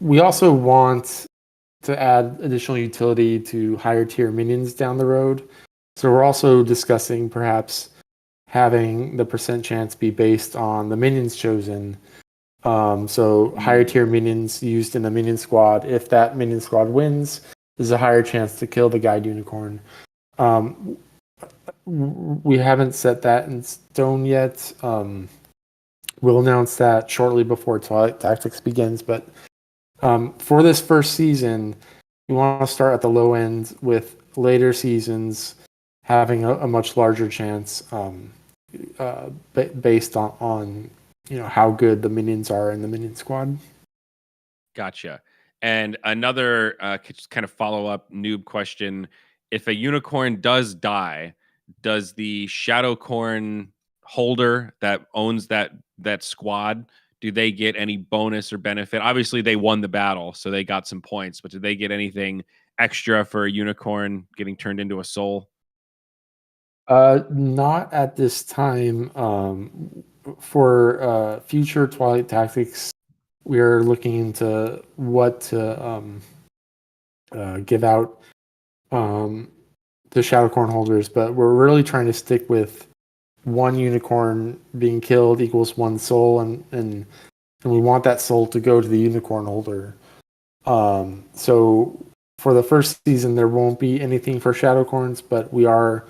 we also want to add additional utility to higher tier minions down the road. So we're also discussing perhaps having the percent chance be based on the minions chosen. So higher tier minions used in a minion squad. If that minion squad wins, there's a higher chance to kill the guide unicorn. We haven't set that in stone yet. We'll announce that shortly before Twilight Tactics begins. But for this first season, we want to start at the low end with later seasons having a much larger chance based on how good the minions are in the minion squad. Gotcha. And another kind of follow up noob question: if a unicorn does die, does the shadow corn holder that owns that squad, do they get any bonus or benefit? Obviously, they won the battle, so they got some points. But do they get anything extra for a unicorn getting turned into a soul? Not at this time. For future Twilight Tactics, we are looking into what to give out to Shadowcorn holders, but we're really trying to stick with one unicorn being killed equals one soul, and we want that soul to go to the unicorn holder. So for the first season, there won't be anything for Shadowcorns, but we are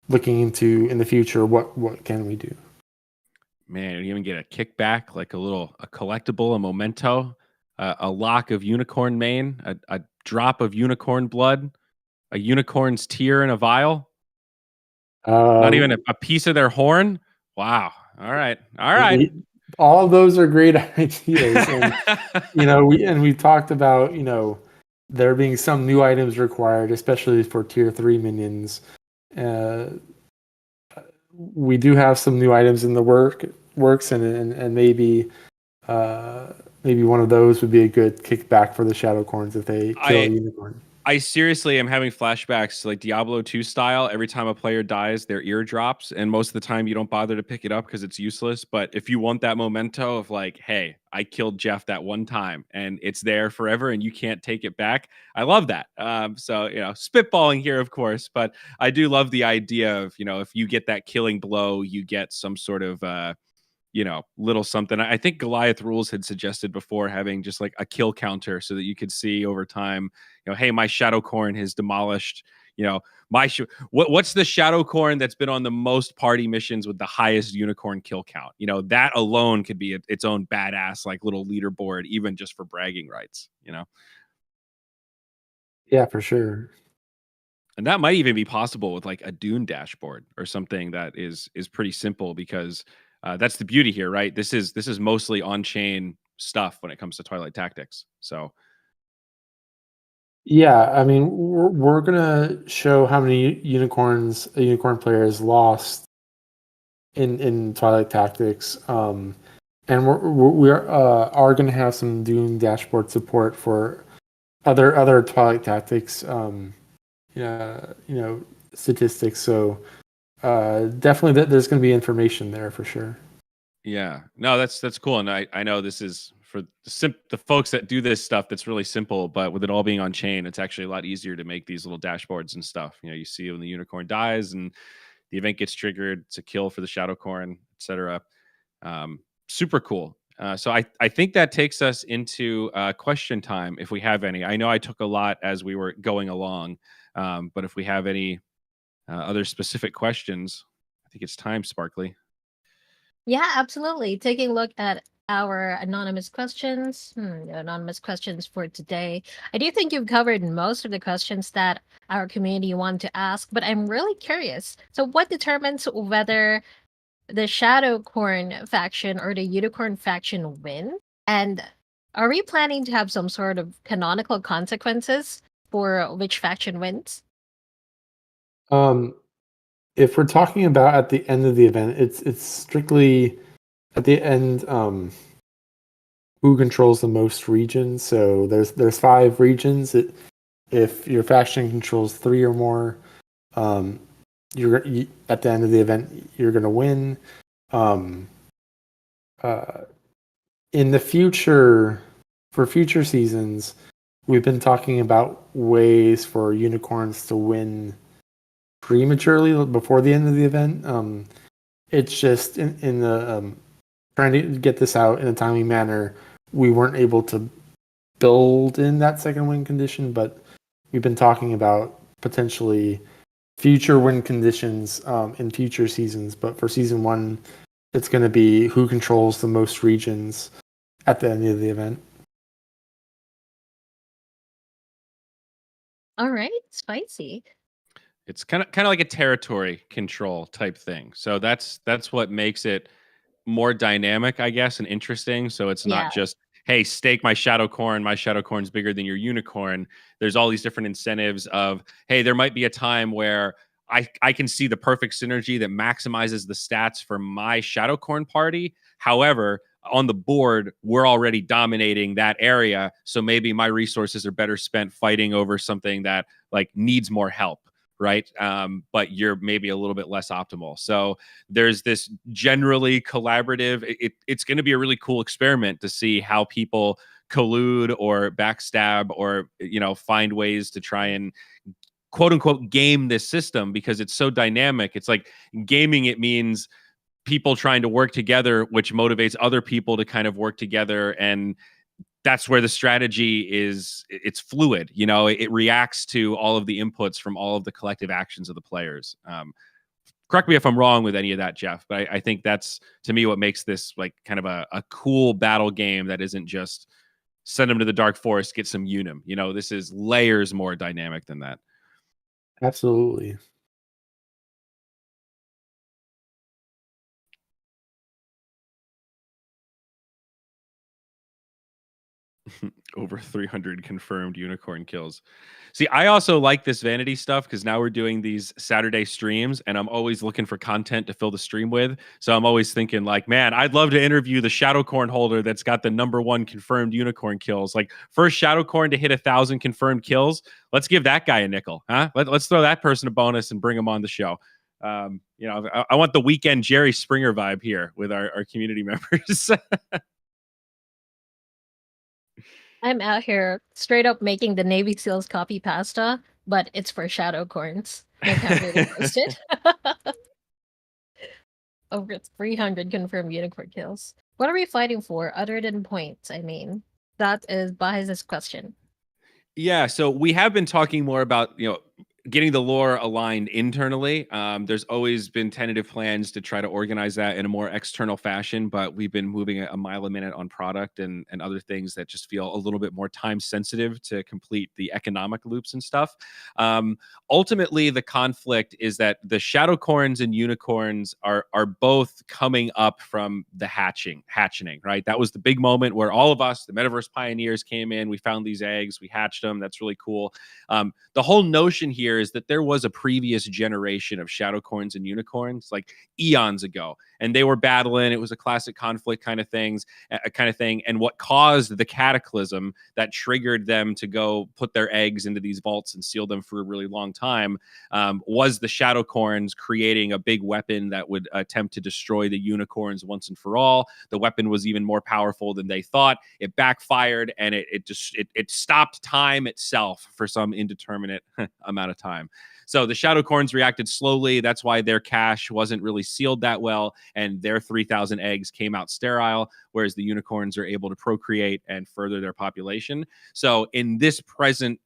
looking into in the future what can we do. Man, you even get a kickback, like a collectible, a memento, a lock of unicorn mane, a drop of unicorn blood, a unicorn's tear in a vial. Not even a piece of their horn. Wow. All right. All right. All of those are great ideas, and we talked about there being some new items required, especially for tier 3 minions. We do have some new items in the works, and maybe one of those would be a good kickback for the Shadowcorns if they kill a unicorn. I seriously am having flashbacks to like Diablo 2 style. Every time a player dies, their ear drops, and most of the time you don't bother to pick it up because it's useless. But if you want that memento of like, hey, I killed Jeff that one time, and it's there forever, and you can't take it back, I love that. So spitballing here, of course, but I do love the idea of if you get that killing blow, you get some sort of little something. I think Goliath Rules had suggested before having just like a kill counter so that you could see over time, hey, my shadow corn has demolished, what's the shadow corn that's been on the most party missions with the highest unicorn kill count? That alone could be its own badass, like little leaderboard, even just for bragging rights, Yeah, for sure. And that might even be possible with like a Dune dashboard or something that is pretty simple because that's the beauty here, right? This is mostly on-chain stuff when it comes to Twilight Tactics. So yeah, I mean, we're gonna show how many unicorns a unicorn player has lost in Twilight Tactics, and we are going to have some Dune dashboard support for other Twilight Tactics, statistics. So definitely, there's going to be information there for sure. Yeah, no, that's cool, and I know this is for the folks that do this stuff. That's really simple, but with it all being on chain, it's actually a lot easier to make these little dashboards and stuff. You see when the unicorn dies and the event gets triggered. It's a kill for the shadow corn, etc. Super cool. So I think that takes us into question time, if we have any. I know I took a lot as we were going along, but if we have any other specific questions, I think it's time, Sparkly. Yeah, absolutely. Taking a look at our anonymous questions, for today. I do think you've covered most of the questions that our community want to ask, but I'm really curious. So, what determines whether the Shadow Corn faction or the Unicorn faction win? And are we planning to have some sort of canonical consequences for which faction wins? If we're talking about at the end of the event, it's strictly at the end. Who controls the most regions? So there's 5 regions. If your faction controls 3 or more, you're at the end of the event you're going to win. In the future, for future seasons, we've been talking about ways for unicorns to win prematurely before the end of the event. It's just in the trying to get this out in a timely manner, we weren't able to build in that second win condition, but we've been talking about potentially future win conditions in future seasons. But for season 1, it's going to be who controls the most regions at the end of the event. All right, spicy. It's kind of like a territory control type thing. So that's what makes it more dynamic, I guess, and interesting. So it's Yeah. not just, hey, stake my shadow corn. My shadow corn's bigger than your unicorn. There's all these different incentives of, hey, there might be a time where I can see the perfect synergy that maximizes the stats for my shadow corn party. However, on the board, we're already dominating that area. So maybe my resources are better spent fighting over something that like needs more help. Right. But you're maybe a little bit less optimal. So there's this generally collaborative, it's going to be a really cool experiment to see how people collude or backstab or, you know, find ways to try and quote unquote game this system, because it's so dynamic. It's like gaming, it means people trying to work together, which motivates other people to kind of work together. And that's where the strategy is, it's fluid, you know, it reacts to all of the inputs from all of the collective actions of the players. Correct me if I'm wrong with any of that, Jeff, but I think that's, to me, what makes this like kind of a cool battle game that isn't just send them to the dark forest, get some unim. You know, this is layers more dynamic than that. Absolutely. Over 300 confirmed unicorn kills. See, I also like this vanity stuff because now we're doing these Saturday streams and I'm always looking for content to fill the stream with. So I'm always thinking like, man, I'd love to interview the shadow corn holder that's got the #1 confirmed unicorn kills. Like first shadow corn to hit 1,000 confirmed kills. Let's give that guy a nickel, huh? Let's throw that person a bonus and bring him on the show. You know, I want the weekend Jerry Springer vibe here with our community members. I'm out here straight up making the Navy SEALs copy pasta, but it's for shadow corns. I can't really post it. Over 300 confirmed unicorn kills. What are we fighting for other than points? I mean, that is Bahiz's question. Yeah, so we have been talking more about, you know, getting the lore aligned internally. There's always been tentative plans to try to organize that in a more external fashion, but we've been moving a mile a minute on product and other things that just feel a little bit more time sensitive to complete the economic loops and stuff. Ultimately, the conflict is that the shadow corns and unicorns are both coming up from the hatching, right? That was the big moment where all of us, the metaverse pioneers, came in. We found these eggs, we hatched them. That's really cool. The whole notion here is that there was a previous generation of shadow corns and unicorns like eons ago, and they were battling. It was a classic conflict kind of thing. And what caused the cataclysm that triggered them to go put their eggs into these vaults and seal them for a really long time was the shadow corns creating a big weapon that would attempt to destroy the unicorns once and for all. The weapon was even more powerful than they thought. It backfired, and it stopped time itself for some indeterminate amount of time. So the shadow corns reacted slowly. That's why their cache wasn't really sealed that well, and their 3,000 eggs came out sterile, whereas the unicorns are able to procreate and further their population. So in this present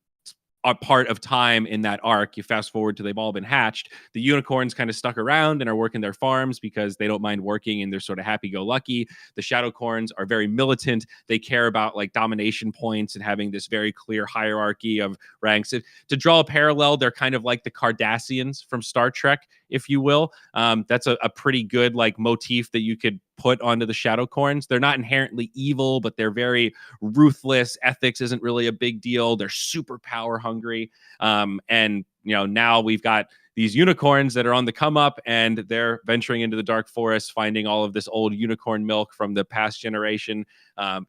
a part of time in that arc, you fast forward to they've all been hatched, the unicorns kind of stuck around and are working their farms because they don't mind working and they're sort of happy-go-lucky. The shadow corns are very militant. They care about like domination points and having this very clear hierarchy of ranks. To draw a parallel, they're kind of like the Cardassians from Star Trek, if you will. That's a pretty good like motif that you could put onto the shadow corns. They're not inherently evil, but they're very ruthless. Ethics isn't really a big deal. They're super power hungry. And you know, now we've got these unicorns that are on the come up, and they're venturing into the dark forest, finding all of this old unicorn milk from the past generation,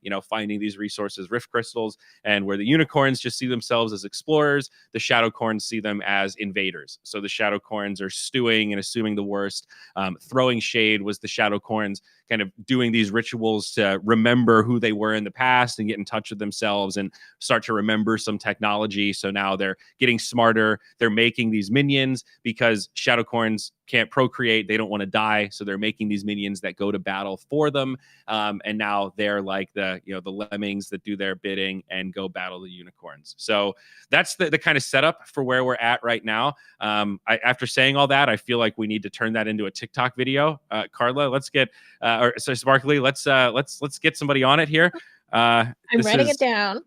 you know, finding these resources, rift crystals. And where the unicorns just see themselves as explorers, the shadow corns see them as invaders. So the shadow corns are stewing and assuming the worst. Throwing shade was the shadow corns kind of doing these rituals to remember who they were in the past and get in touch with themselves and start to remember some technology. So now they're getting smarter. They're making these minions because Shadowcorns can't procreate. They don't want to die. So they're making these minions that go to battle for them. And now they're like the lemmings that do their bidding and go battle the unicorns. So that's the kind of setup for where we're at right now. After saying all that, I feel like we need to turn that into a TikTok video. Carla, let's get Sparkly, let's get somebody on it here. I'm writing it down.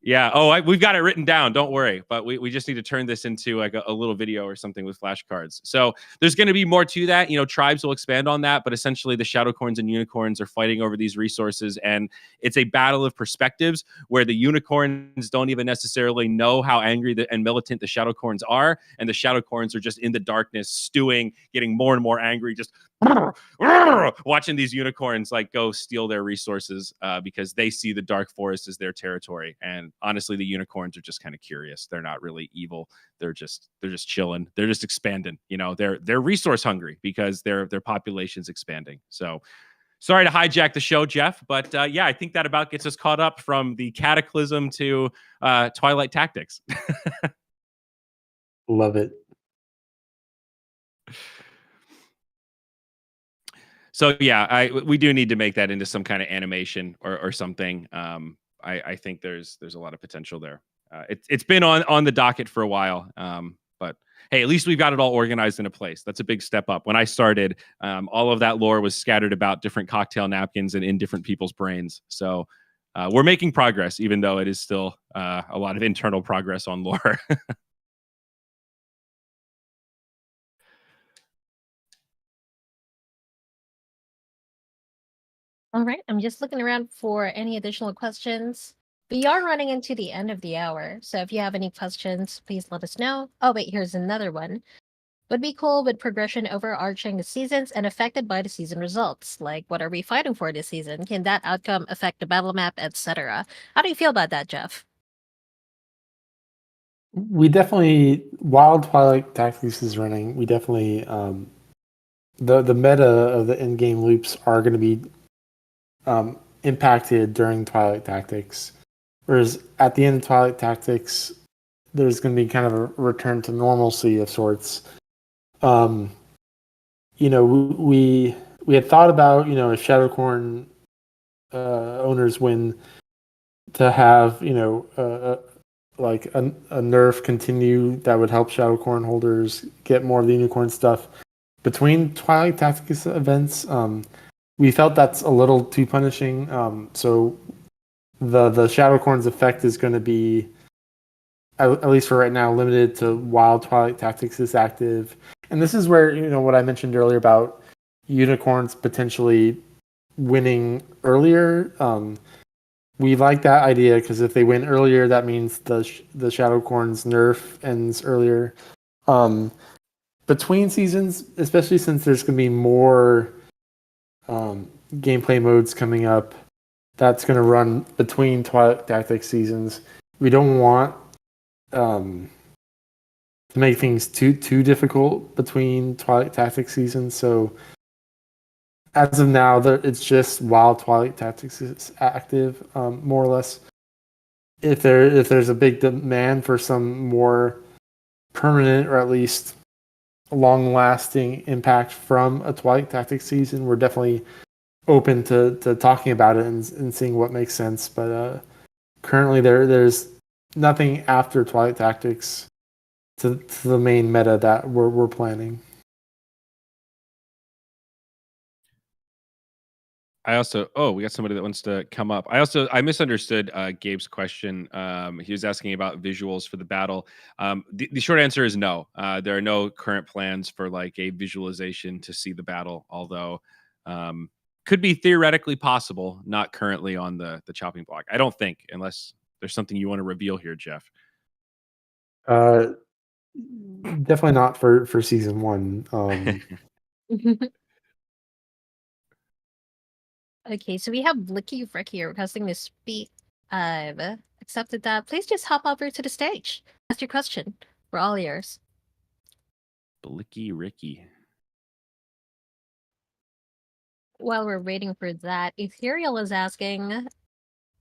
Yeah. Oh, we've got it written down. Don't worry. But we just need to turn this into like a little video or something with flashcards. So there's going to be more to that. Tribes will expand on that. But essentially, the Shadowcorns and Unicorns are fighting over these resources. And it's a battle of perspectives where the Unicorns don't even necessarily know how angry and militant the Shadowcorns are. And the Shadowcorns are just in the darkness, stewing, getting more and more angry, just watching these unicorns like go steal their resources because they see the dark forest as their territory. And honestly, the unicorns are just kind of curious. They're not really evil. They're just chilling. They're just expanding. They're resource hungry because their population's expanding. So sorry to hijack the show, Jeff, but yeah, I think that about gets us caught up from the Cataclysm to Twilight Tactics. Love it. So yeah, we do need to make that into some kind of animation or something. I think there's a lot of potential there. It's been on the docket for a while, but hey, at least we've got it all organized in a place. That's a big step up. When I started, all of that lore was scattered about different cocktail napkins and in different people's brains. So we're making progress, even though it is still a lot of internal progress on lore. All right, I'm just looking around for any additional questions. We are running into the end of the hour, so if you have any questions, please let us know. Oh wait, here's another one. Would be cool with progression overarching the seasons and affected by the season results. Like, what are we fighting for this season? Can that outcome affect the battle map, etc.? How do you feel about that, Jeff? We definitely, while Twilight Tactics is running, we definitely the meta of the in-game loops are going to be impacted during Twilight Tactics. Whereas at the end of Twilight Tactics, there's going to be kind of a return to normalcy of sorts. We had thought about, if Shadowcorn owners win, to have, like a nerf continue that would help Shadowcorn holders get more of the unicorn stuff between Twilight Tactics events. We felt that's a little too punishing. So the Shadowcorn's effect is going to be, at least for right now, limited to while Twilight Tactics is active. And this is where, what I mentioned earlier about unicorns potentially winning earlier. We like that idea because if they win earlier, that means the Shadowcorn's nerf ends earlier. Between seasons, especially since there's going to be more gameplay modes coming up, that's going to run between Twilight Tactics seasons. We don't want to make things too difficult between Twilight Tactics seasons. So as of now, it's just while Twilight Tactics is active, more or less. If there's a big demand for some more permanent or at least long-lasting impact from a Twilight Tactics season, we're definitely open to talking about it and seeing what makes sense. But currently, there's nothing after Twilight Tactics to the main meta that we're planning. We got somebody that wants to come up. I misunderstood Gabe's question. He was asking about visuals for the battle. The short answer is no. There are no current plans for like a visualization to see the battle, although could be theoretically possible, not currently on the chopping block. I don't think, unless there's something you want to reveal here, Jeff. Definitely not for season one. Okay, so we have Blicky Ricky requesting to speak. I've accepted that. Please just hop over to the stage. Ask your question. We're all ears. Blicky Ricky. while we're waiting for that, Ethereal is asking,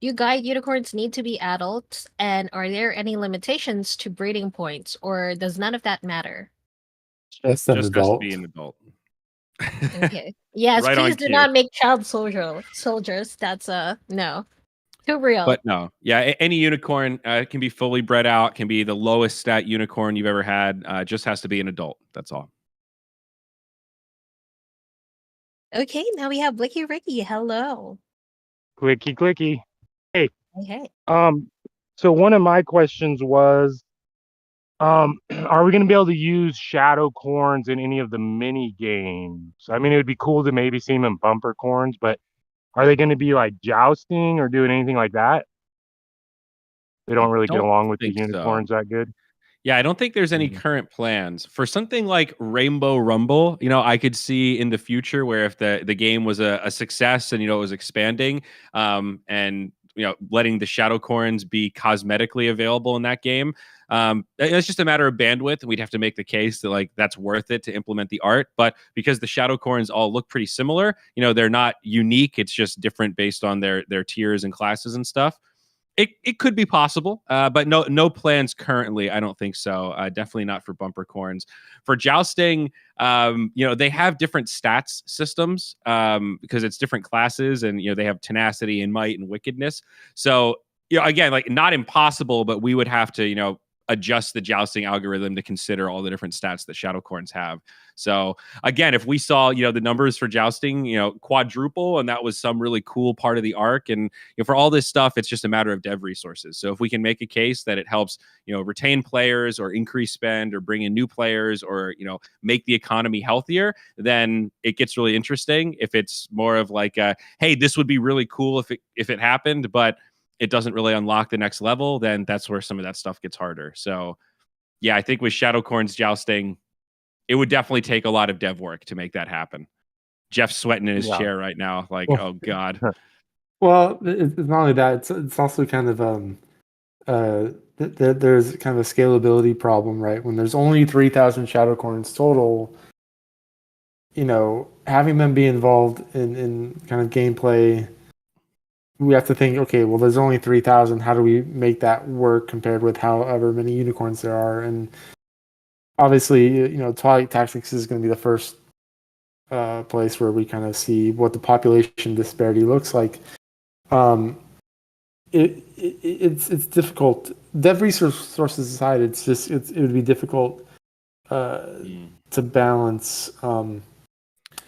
do guide unicorns need to be adults? And are there any limitations to breeding points? Or does none of that matter? Just an Just has to be adult. an adult. Okay. Yes, Right on please do cue. not make child soldiers. That's no. Too real. But no, yeah, any unicorn can be fully bred out, can be the lowest stat unicorn you've ever had. Just has to be an adult. That's all. Okay, now we have Blicky Ricky. Hello. Clicky, clicky. Hey, hey. So one of my questions was, are we going to be able to use shadow corns in any of the mini games? I mean, it would be cool to maybe see them in bumper corns, but are they going to be like jousting or doing anything like that? They I don't really get don't along with the think so. unicorns that good. Yeah, I don't think there's any current plans for something like Rainbow Rumble. You know, I could see in the future where if the game was a success and it was expanding, and letting the shadow corns be cosmetically available in that game. It's just a matter of bandwidth. We'd have to make the case that like that's worth it to implement the art. But because the shadow corns all look pretty similar, they're not unique. It's just different based on their tiers and classes and stuff. It could be possible, but no plans currently. I don't think so. Definitely not for bumper corns. For jousting, they have different stats systems because it's different classes, and they have tenacity and might and wickedness. So again, like not impossible, but we would have to adjust the jousting algorithm to consider all the different stats that shadow corns have. So again, if we saw the numbers for jousting quadruple, and that was some really cool part of the arc, and for all this stuff, it's just a matter of dev resources. So if we can make a case that it helps retain players or increase spend or bring in new players or make the economy healthier, then it gets really interesting. If it's more of like hey, this would be really cool if it happened, but it doesn't really unlock the next level, then that's where some of that stuff gets harder. So yeah, I think with Shadowcorn's jousting, it would definitely take a lot of dev work to make that happen. Jeff's sweating in his chair right now. Like, oh God. Well, it's not only that, it's also kind of there's kind of a scalability problem, right? When there's only 3,000 Shadowcorns total, having them be involved in kind of gameplay, we have to think, okay, well, there's only 3,000. How do we make that work compared with however many unicorns there are? And obviously, Twilight Tactics is going to be the first place where we kind of see what the population disparity looks like. It's difficult. Dev resources aside, it would be difficult to balance.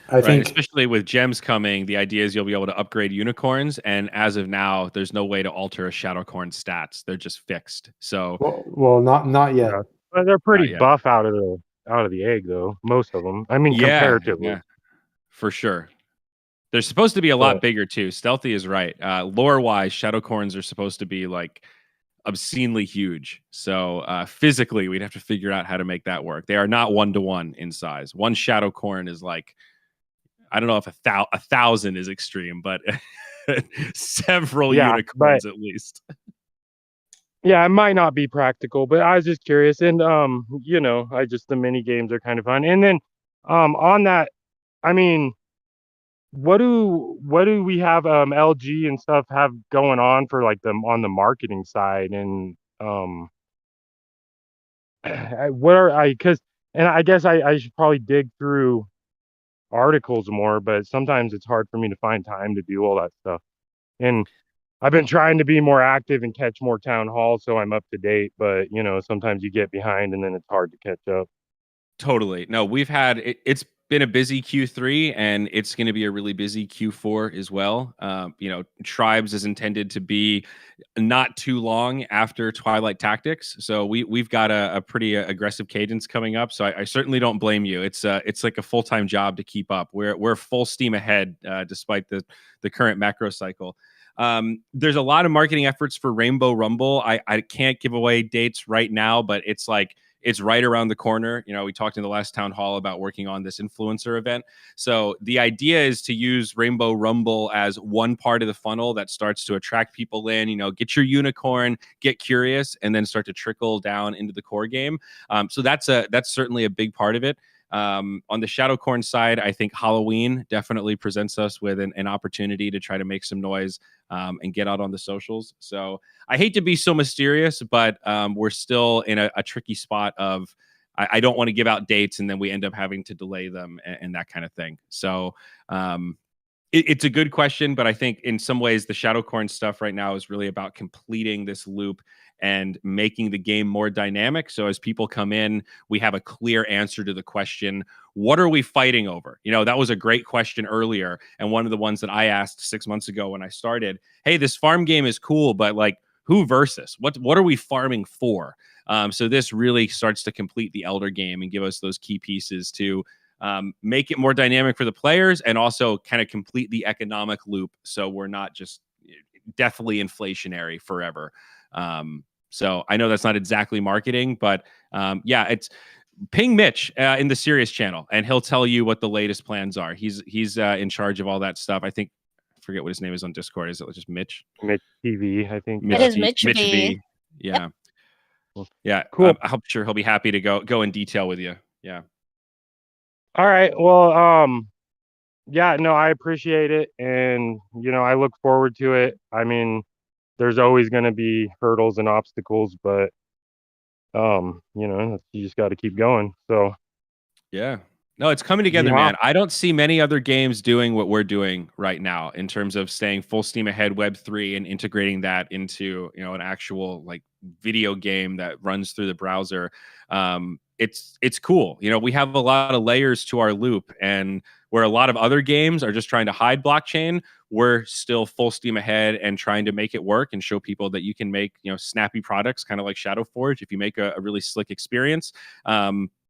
I think, especially with gems coming, the idea is you'll be able to upgrade unicorns, and as of now, there's no way to alter a shadowcorn stats. They're just fixed. So, well, not yet. Yeah. But they're pretty buff out of the egg, though. Most of them. I mean, comparatively. Yeah, for sure. They're supposed to be a lot bigger too. Stealthy is right. Lore-wise, shadowcorns are supposed to be like obscenely huge. So physically, we'd have to figure out how to make that work. They are not 1-to-1 in size. One shadowcorn is like, I don't know if 1,000 is extreme, but several unicorns at least. Yeah, it might not be practical, but I was just curious. And the mini games are kind of fun. And then on that, I mean, what do we have LG and stuff have going on for like them on the marketing side? And what are I guess I should probably dig through articles more, but sometimes it's hard for me to find time to do all that stuff. And I've been trying to be more active and catch more town halls so I'm up to date, but sometimes you get behind and then it's hard to catch up. Totally. No, we've had it's been a busy Q3, and it's going to be a really busy Q4 as well. Tribes is intended to be not too long after Twilight Tactics, so we've got a pretty aggressive cadence coming up. So I certainly don't blame you. It's like a full-time job to keep up. We're full steam ahead despite the current macro cycle. There's a lot of marketing efforts for Rainbow Rumble. I can't give away dates right now, but it's right around the corner. We talked in the last town hall about working on this influencer event. So the idea is to use Rainbow Rumble as one part of the funnel that starts to attract people in, get your unicorn, get curious, and then start to trickle down into the core game. So that's certainly a big part of it. On the Shadowcorn side, I think Halloween definitely presents us with an opportunity to try to make some noise and get out on the socials. So I hate to be so mysterious, but we're still in a tricky spot of I don't want to give out dates and then we end up having to delay them and that kind of thing. So it's a good question, but I think in some ways the Shadowcorn stuff right now is really about completing this loop and making the game more dynamic. So as people come in, we have a clear answer to the question, what are we fighting over? You know, that was a great question earlier. And one of the ones that I asked 6 months ago when I started, hey, this farm game is cool, but like who versus? What are we farming for? So this really starts to complete the Elder game and give us those key pieces to make it more dynamic for the players and also kind of complete the economic loop so we're not just definitely inflationary forever. So I know that's not exactly marketing, but yeah, it's ping Mitch in the Serious channel and he'll tell you what the latest plans are. He's in charge of all that stuff. I think I forget what his name is on Discord. Is it just Mitch? Mitch TV, I think. It is Mitch Mitch V. V. Yeah. Yep. Yeah. Cool. I'm sure he'll be happy to go in detail with you. Yeah. All right. Well, yeah, no, I appreciate it. And, you know, I look forward to it. I mean, there's always going to be hurdles and obstacles, but, you know, you just got to keep going. So, yeah. No, it's coming together, Yeah. man. I don't see many other games doing what we're doing right now in terms of staying full steam ahead Web3 and integrating that into, you know, an actual like video game that runs through the browser. It's cool. You know, we have a lot of layers to our loop, and where a lot of other games are just trying to hide blockchain, we're still full steam ahead and trying to make it work and show people that you can make, you know, snappy products, kind of like Shadowforge. If you make a really slick experience,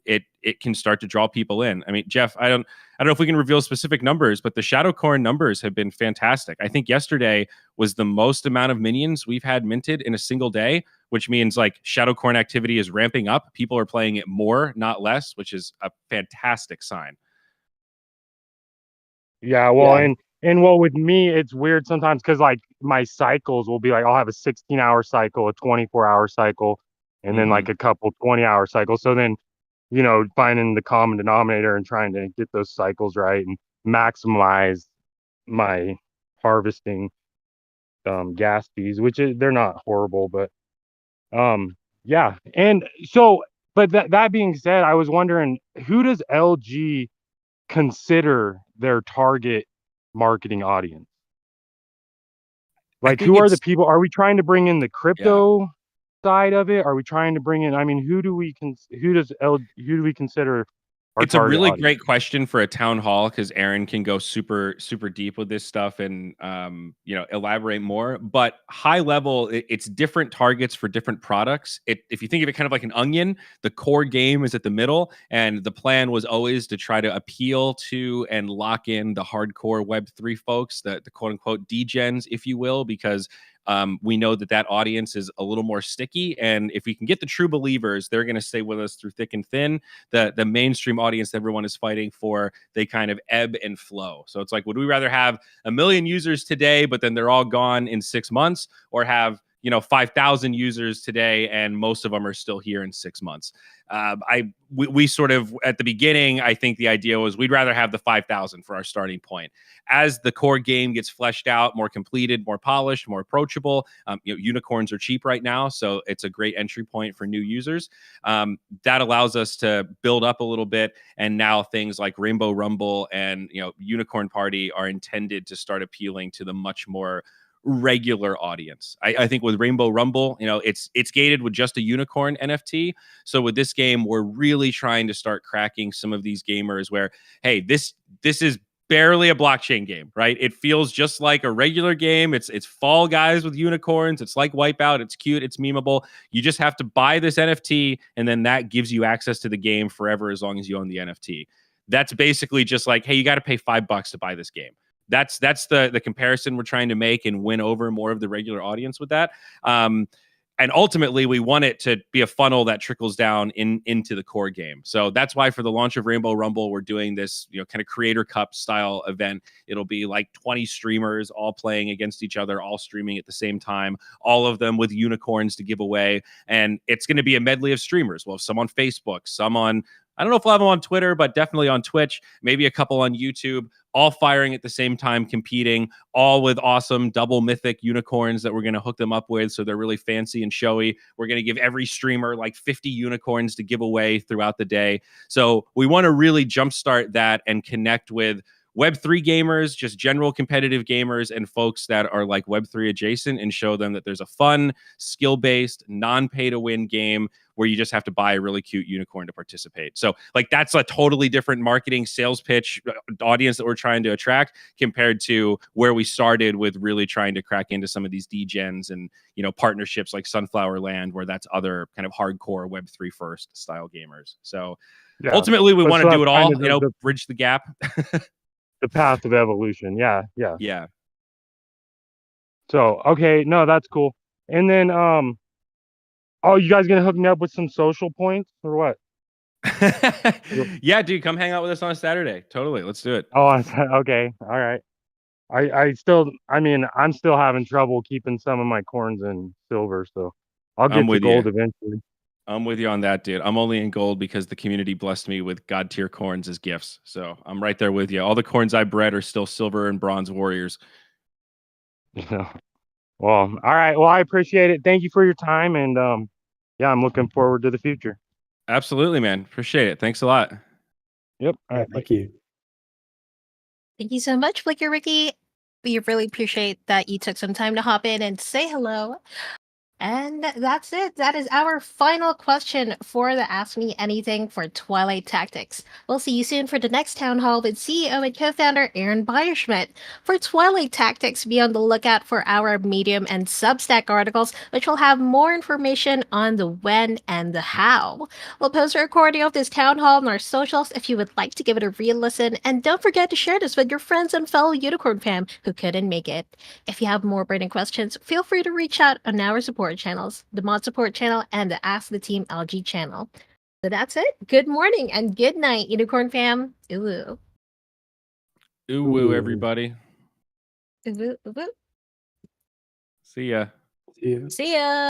it can start to draw people in. I mean, Jeff, I don't know if we can reveal specific numbers, but the Shadowcorn numbers have been fantastic. I think yesterday was the most amount of minions we've had minted in a single day, which means like Shadowcorn activity is ramping up. People are playing it more, not less, which is a fantastic sign. yeah, well, Yeah. and well, with me, it's weird sometimes because like my cycles will be like, I'll have a 16-hour cycle, a 24-hour cycle, and then like a couple 20-hour cycles. So then, you know, finding the common denominator and trying to get those cycles right and maximize my harvesting gas fees, which is they're not horrible, but yeah. And so, but that being said, I was wondering, who does LG consider their target marketing audience? Like, who are the people? Are we trying to bring in the crypto side of it? Are we trying to bring in? I mean, who do we consider our It's a target really audience? great question for a town hall because Aaron can go super deep with this stuff and you know, elaborate more. But high level, it's different targets for different products. If you think of it kind of like an onion, the core game is at the middle, and the plan was always to try to appeal to and lock in the hardcore Web3 folks, the quote unquote degens, if you will, because we know that audience is a little more sticky, and if we can get the true believers, they're going to stay with us through thick and thin. The mainstream audience that everyone is fighting for, they kind of ebb and flow. So it's like, would we rather have 1 million users today, but then they're all gone in 6 months, or have, you know, 5,000 users today and most of them are still here in 6 months? We sort of at the beginning, I think the idea was we'd rather have the 5,000 for our starting point. As the core game gets fleshed out, more completed, more polished, more approachable, you know, unicorns are cheap right now, so it's a great entry point for new users. That allows us to build up a little bit, and now things like Rainbow Rumble and, you know, Unicorn Party are intended to start appealing to the much more regular audience. I think with Rainbow Rumble, you know, it's gated with just a unicorn NFT. So with this game, we're really trying to start cracking some of these gamers where, hey, this is barely a blockchain game, right? It feels just like a regular game. It's Fall Guys with unicorns. It's like Wipeout. It's cute. It's memeable. You just have to buy this NFT, and then that gives you access to the game forever as long as you own the NFT. That's basically just like, hey, you got to pay $5 to buy this game. That's the comparison we're trying to make and win over more of the regular audience with that. And ultimately, we want it to be a funnel that trickles down into the core game. So that's why for the launch of Rainbow Rumble, we're doing this, you know, kind of Creator Cup style event. It'll be like 20 streamers all playing against each other, all streaming at the same time, all of them with unicorns to give away. And it's going to be a medley of streamers. We'll have some on Facebook, some on I don't know if we'll have them on Twitter, but definitely on Twitch, maybe a couple on YouTube, all firing at the same time, competing, all with awesome double mythic unicorns that we're going to hook them up with. So they're really fancy and showy. We're going to give every streamer like 50 unicorns to give away throughout the day. So we want to really jumpstart that and connect with Web3 gamers, just general competitive gamers, and folks that are like Web3 adjacent, and show them that there's a fun, skill-based, non-pay-to-win game where you just have to buy a really cute unicorn to participate. So like that's a totally different marketing sales pitch audience that we're trying to attract compared to where we started with really trying to crack into some of these degens and, you know, partnerships like Sunflower Land, where that's other kind of hardcore Web3 first style gamers. So ultimately we want to do it all, you know, bridge the gap. The path of evolution. Yeah. Yeah. So, okay, no, that's cool. And then, oh, you guys gonna hook me up with some social points or what? Yeah, dude, come hang out with us on a Saturday. Totally, let's do it. Oh, okay, all right. I mean, I'm still having trouble keeping some of my corns in silver, so I'll get to gold eventually. I'm with you on that, dude. I'm only in gold because the community blessed me with god tier corns as gifts. So I'm right there with you. All the corns I bred are still silver and bronze warriors. Well, all right. Well, I appreciate it. Thank you for your time, and yeah, I'm looking forward to the future. Absolutely, man. Appreciate it. Thanks a lot. Yep. All right, thank you. Thank you so much, Flicker Ricky. We really appreciate that you took some time to hop in and say hello. And that's it. That is our final question for the Ask Me Anything for Twilight Tactics. We'll see you soon for the next town hall with CEO and co-founder Aaron Beyerschmidt. For Twilight Tactics, be on the lookout for our Medium and Substack articles, which will have more information on the when and the how. We'll post a recording of this town hall on our socials if you would like to give it a real listen, and don't forget to share this with your friends and fellow Unicorn fam who couldn't make it. If you have more burning questions, feel free to reach out on our support channels, the Mod Support channel and the Ask the Team LG channel. So that's it. Good morning and good night, Unicorn fam. Ooh. Ooh woo, everybody. Ooh, ooh, ooh. See ya. See ya.